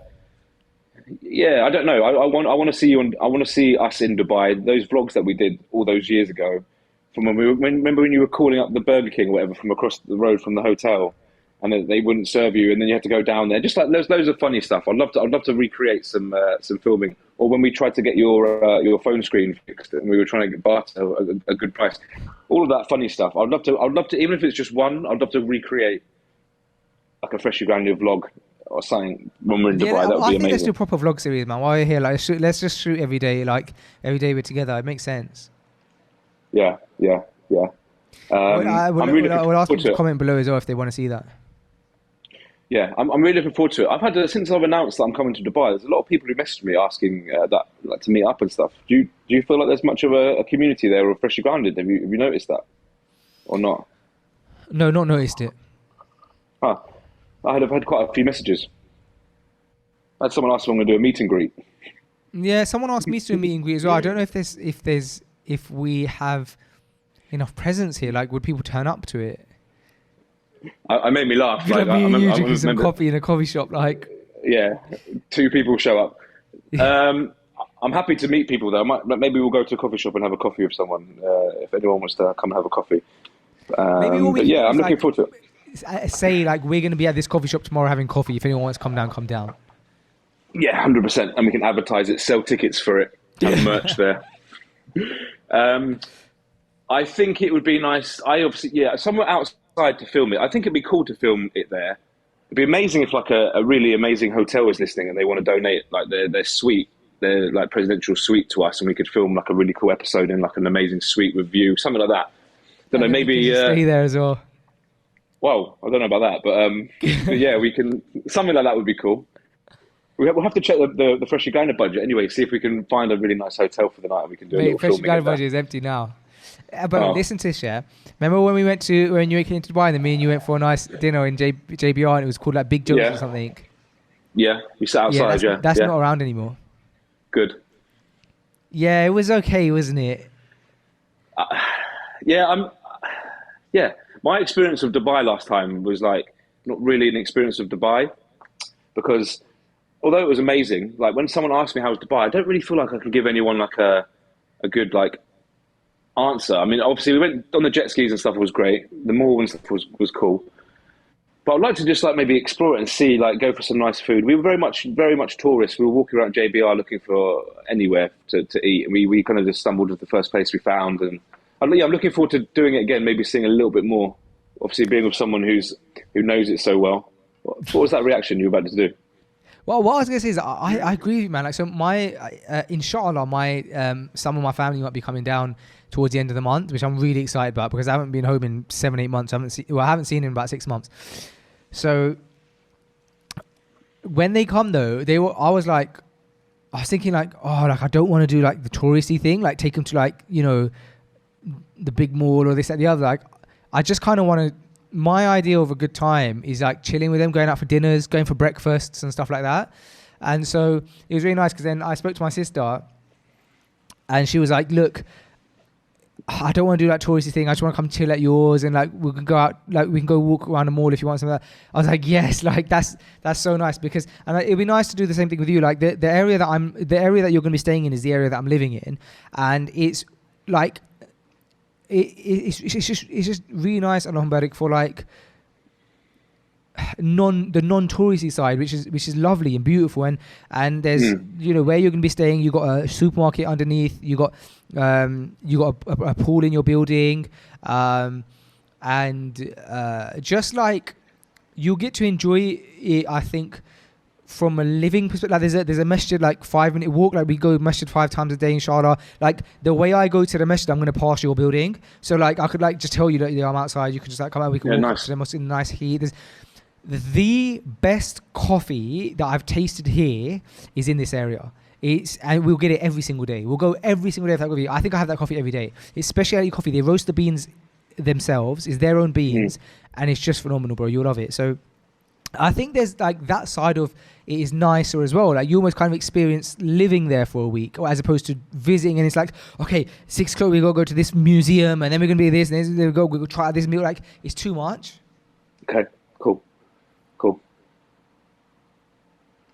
don't know. I want to see you, I want to see us in Dubai. Those vlogs that we did all those years ago, from remember when you were calling up the Burger King or whatever from across the road from the hotel, and they wouldn't serve you, and then you had to go down there. Just like there's loads of funny stuff. I'd love to recreate some filming. Or when we tried to get your phone screen fixed, and we were trying to barter a good price. All of that funny stuff. I'd love to, even if it's just one. I'd love to recreate like a freshly grounded vlog or something when we're in Dubai. That would be amazing. I think let's do a proper vlog series, man. While we're here, like let's just shoot every day. Like every day we're together. It makes sense. Yeah. We'll ask them to comment below as well if they want to see that. Yeah, I'm really looking forward to it. I've had since I've announced that I'm coming to Dubai. There's a lot of people who message me asking that, like, to meet up and stuff. Do you feel like there's much of a community there of freshly grounded? Have you noticed that, or not? No, not noticed it. I've had quite a few messages. I had someone ask if I'm going to do a meet and greet. Yeah, someone asked me to do a meet and greet as well. I don't know if we have enough presence here. Like, would people turn up to it? I made me laugh. Like, me and you drinking some coffee in a coffee shop, like. Yeah, 2 people show up. I'm happy to meet people though. Maybe we'll go to a coffee shop and have a coffee with someone if anyone wants to come and have a coffee. I'm looking forward to it. Say like we're going to be at this coffee shop tomorrow having coffee. If anyone wants to come down. Yeah, 100%, and we can advertise it, sell tickets for it, have merch there. I think it would be nice. Somewhere outside to film it. I think it'd be cool to film it there. It'd be amazing if like a really amazing hotel was listening and they want to donate like their suite, their like presidential suite to us, and we could film like a really cool episode in like an amazing suite with view, something like that. Don't know, maybe stay there as well. Well, I don't know about that, but yeah, we can. Something like that would be cool. We'll have to check the Freshly Grounded budget anyway. See if we can find a really nice hotel for the night, and we can do a little filming. Freshly Grounded budget is empty now. But listen to this, yeah. Remember when you came to Dubai and then me and you went for a nice dinner in JBR and it was called like Big Jokes or something? Yeah, we sat outside, That's not around anymore. Good. Yeah, it was okay, wasn't it? My experience of Dubai last time was like not really an experience of Dubai, because although it was amazing, like when someone asked me how was Dubai, I don't really feel like I could give anyone like a good like answer. I mean, obviously we went on the jet skis and stuff, was great. The mall and stuff was cool. But I'd like to just like maybe explore it and see, like go for some nice food. We were very much tourists. We were walking around JBR looking for anywhere to eat. And we kind of just stumbled at the first place we found. And I'm looking forward to doing it again, maybe seeing a little bit more. Obviously being with someone who knows it so well. What was that reaction you were about to do? Well, what I was gonna say is I agree with you, man. Like, so inshallah, some of my family might be coming down towards the end of the month, which I'm really excited about because I haven't been home in 7-8 months. I haven't seen him in about 6 months. So when they come though, I was thinking like, oh, like I don't want to do like the touristy thing, like take them to like, you know, the big mall or this, that, the other. Like, I just kind of want to. My idea of a good time is like chilling with them, going out for dinners, going for breakfasts and stuff like that. And so it was really nice because then I spoke to my sister, and she was like, "Look, I don't want to do that touristy thing. I just want to come chill at yours, and like we can go out, like we can go walk around the mall if you want something like that." I was like, "Yes, like that's so nice because it'd be nice to do the same thing with you. Like the area that you're going to be staying in is the area that I'm living in, and it's like." It's just really nice, Allahumma barik, for like the non-touristy side, which is lovely and beautiful, and there's you know where you're going to be staying. You got a supermarket underneath. You got a pool in your building, and just like you'll get to enjoy it, I think. From a living perspective, like there's a masjid like 5-minute walk. Like we go masjid 5 times a day, inshallah. Like the way I go to the masjid, I'm going to pass your building. So like I could like just tell you that I'm outside. You can just like come out. We can walk nice. to the mosque in nice heat. There's the best coffee that I've tasted here is in this area. And we'll get it every single day. We'll go every single day for that coffee. I think I have that coffee every day. It's specialty coffee. They roast the beans themselves. It's their own beans, and it's just phenomenal, bro. You'll love it. So I think there's like that side of it is nicer as well. Like you almost kind of experience living there for a week, or as opposed to visiting. And it's like, okay, 6 o'clock we gotta go to this museum, and then we're gonna be this, and then we'll go try this meal. Like it's too much. Okay, cool.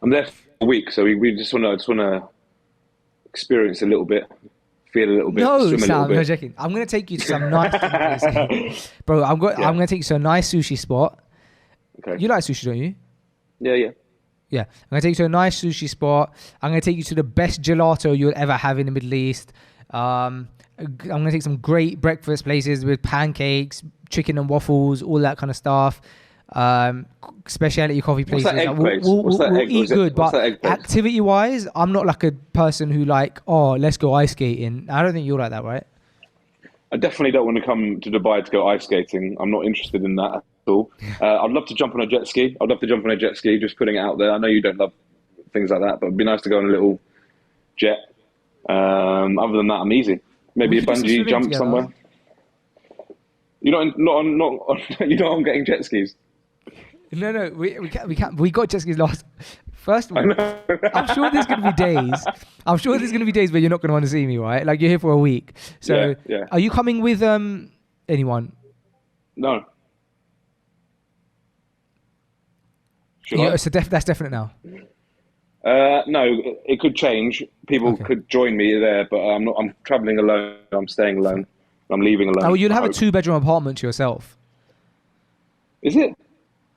I'm there for a week, so we just want to experience a little bit, feel a little bit, no, swim a Sam, little bit. no joking. I'm gonna take you to some nice places. Bro. I'm gonna take you to a nice sushi spot. Okay. You like sushi, don't you? Yeah. Yeah, I'm going to take you to a nice sushi spot. I'm going to take you to the best gelato you'll ever have in the Middle East. I'm going to take some great breakfast places with pancakes, chicken and waffles, all that kind of stuff. Specialty coffee places. What's that egg place? We'll eat good, but activity-wise, I'm not like a person who like, oh, let's go ice skating. I don't think you're like that, right? I definitely don't want to come to Dubai to go ice skating. I'm not interested in that. I'd love to jump on a jet ski. Just putting it out there. I know you don't love things like that, but it'd be nice to go on a little jet. Other than that, I'm easy. Maybe a bungee jump somewhere. You're not on getting jet skis. No, we can't. We got jet skis last. First of all, I'm sure there's going to be days where you're not going to want to see me, right? Like you're here for a week. So, yeah. Are you coming with anyone? No. So that's definite now. No, it could change. People could join me there, but I'm not. I'm traveling alone. I'm staying alone. I'm leaving alone. Oh, you'll have a 2-bedroom apartment to yourself. Is it?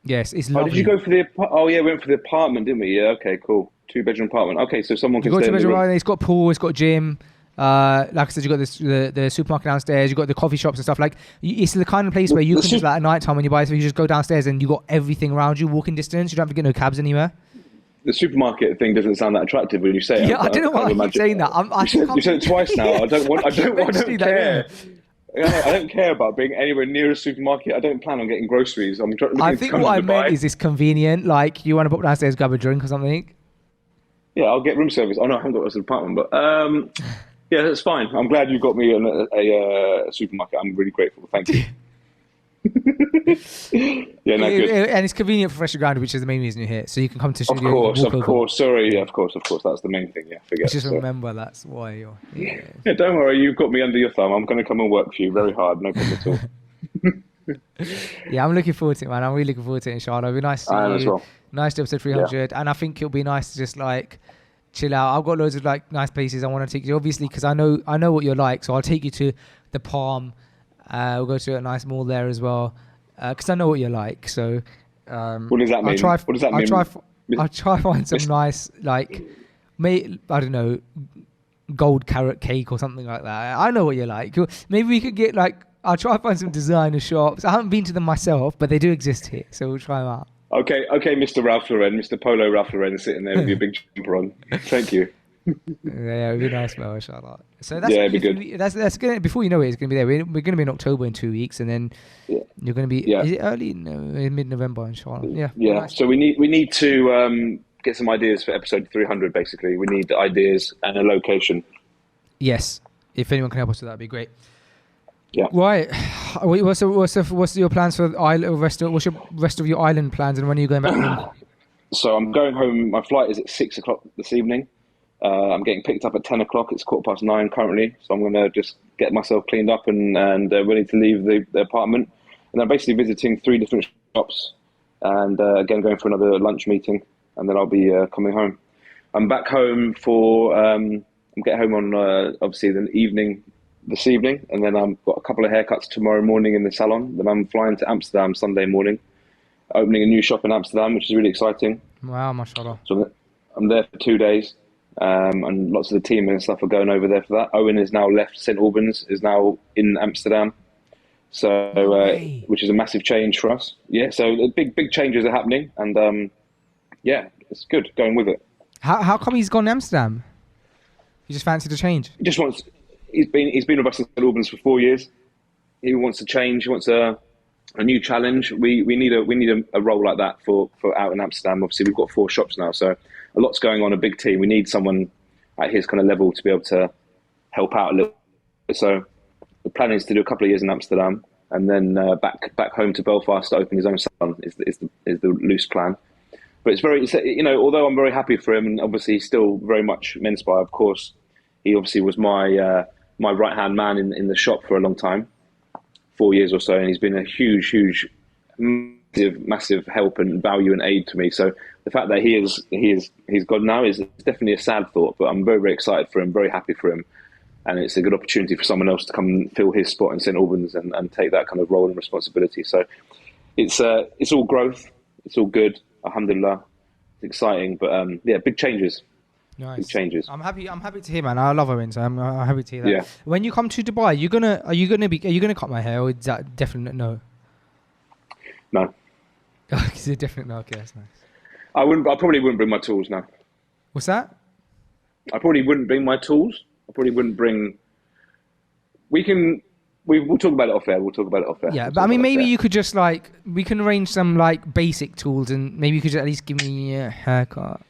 Yes, it's lovely. Oh, did you go for the? Oh yeah, we went for the apartment, didn't we? Yeah. Okay, cool. 2-bedroom apartment. Okay, so someone can stay in the room. It's got pool. It's got gym. Like I said, you got the supermarket downstairs. You got the coffee shops and stuff. Like it's the kind of place where you can just like at night time when you buy, so you just go downstairs and you got everything around you, walking distance. You don't have to get no cabs anywhere. The supermarket thing doesn't sound that attractive when you say it. Yeah, I don't know why I keep saying that. You said it twice now. I don't care. I don't care about being anywhere near a supermarket. I don't plan on getting groceries. I think what I meant is it's convenient. Like you want to pop downstairs, grab a drink or something. Yeah, I'll get room service. Oh no, I haven't got an apartment, but yeah, that's fine. I'm glad you got me a supermarket. I'm really grateful. Thank you. Yeah, no, good. And it's convenient for Freshly Grounded, which is the main reason you're here. So you can come to studio. Of course. Sorry, yeah, of course. That's the main thing. Yeah, forget. Just remember that's why you're here. Yeah, don't worry. You've got me under your thumb. I'm going to come and work for you very hard. No problem at all. Yeah, I'm looking forward to it, man. I'm really looking forward to it, inshallah. It'll be nice to see you. As well. Nice to episode 300. Yeah. And I think it'll be nice to just like chill out. I've got loads of like nice places I want to take you, obviously, because I know what you're like. So I'll take you to the Palm. We'll go to a nice mall there as well, because I know what you're like. So what does that mean? I'll try find some nice like, I don't know, gold carrot cake or something like that. I know what you're like. Maybe we could get like, I'll try to find some designer shops. I haven't been to them myself, but they do exist here, so we'll try them out. Okay, Mr. Ralph Lauren, Mr. Polo Ralph Lauren sitting there with your big jumper on. Thank you. Yeah, it'd be nice, man. Inshallah. So that's Yeah, gonna it'd be be that's gonna, before you know it, it's gonna be there. We're gonna be in October in 2 weeks, and then Yeah. you're gonna be. Yeah. Is it early? No, in mid-November, inshallah. Yeah. Yeah. Nice. So we need to get some ideas for episode 300. Basically, we need ideas and a location. Yes. If anyone can help us with that, that'd be great. Yeah. Right. What's your plans for the island? What's your rest of your island plans, and when are you going back home? So I'm going home. My flight is at 6 o'clock this evening. I'm getting picked up at 10 o'clock. It's 9:15 currently. So I'm going to just get myself cleaned up and ready to leave the apartment. And I'm basically visiting 3 different shops and again going for another lunch meeting. And then I'll be coming home. I'm back home for, I'm getting home on obviously this evening. And then I've got a couple of haircuts tomorrow morning in the salon. Then I'm flying to Amsterdam Sunday morning, opening a new shop in Amsterdam, which is really exciting. Wow, mashallah. So I'm there for 2 days. And lots of the team and stuff are going over there for that. Owen is now left St Albans, is now in Amsterdam, so which is a massive change for us. Yeah, so big changes are happening, and yeah, it's good going with it. How come he's gone to Amsterdam? He just fancied a change. He just wants. He's been with us in St Albans for 4 years. He wants a change. He wants a new challenge. We need a role like that for out in Amsterdam. Obviously, we've got 4 shops now, so a lot's going on. A big team. We need someone at his kind of level to be able to help out a little. So the plan is to do a couple of years in Amsterdam and then back home to Belfast to open his own salon. Is the loose plan. But it's although I'm very happy for him, and obviously he's still very much Menspire. Of course, he obviously was my right hand man in the shop for a long time. 4 years or so, and he's been a huge, massive help and value and aid to me. So the fact that he's gone now is definitely a sad thought, but I'm very, very excited for him, very happy for him, and it's a good opportunity for someone else to come and fill his spot in St Albans and take that kind of role and responsibility. So it's all growth, it's all good, alhamdulillah. It's exciting, but big changes. Nice. Big changes. I'm happy to hear, man. I love Owen, so I'm happy to hear that. Yeah. When you come to Dubai, are you gonna cut my hair, or is that definite no? No. Is it definite no? Okay, that's nice. I probably wouldn't bring my tools now. What's that? I probably wouldn't bring my tools. I probably wouldn't bring. We'll talk about it off air. Yeah, but I mean, maybe you could just we can arrange some basic tools, and maybe you could at least give me a haircut.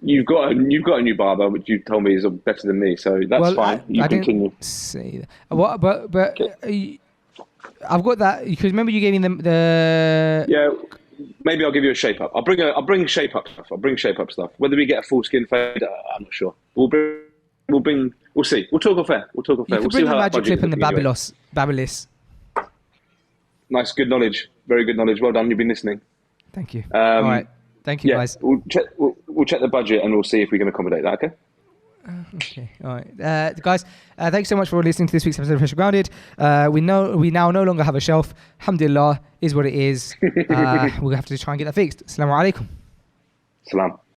You've got a new barber, which you told me is better than me, so that's fine. You continue. Didn't say that. What? But I've got that because remember you gave me the. Yeah, maybe I'll give you a shape up. I'll bring shape up stuff. Stuff. Whether we get a full skin fade, I'm not sure. We'll see. We'll talk off air. You can bring the magic clip and the Babyliss. Nice, good knowledge. Very good knowledge. Well done. You've been listening. Thank you. All right. Thank you, guys. We'll check the budget and we'll see if we can accommodate that. Okay. Okay. All right, guys. Thanks so much for listening to this week's episode of Freshly Grounded. We now no longer have a shelf. Alhamdulillah is what it is. We'll have to try and get that fixed. Assalamu alaikum. Salam.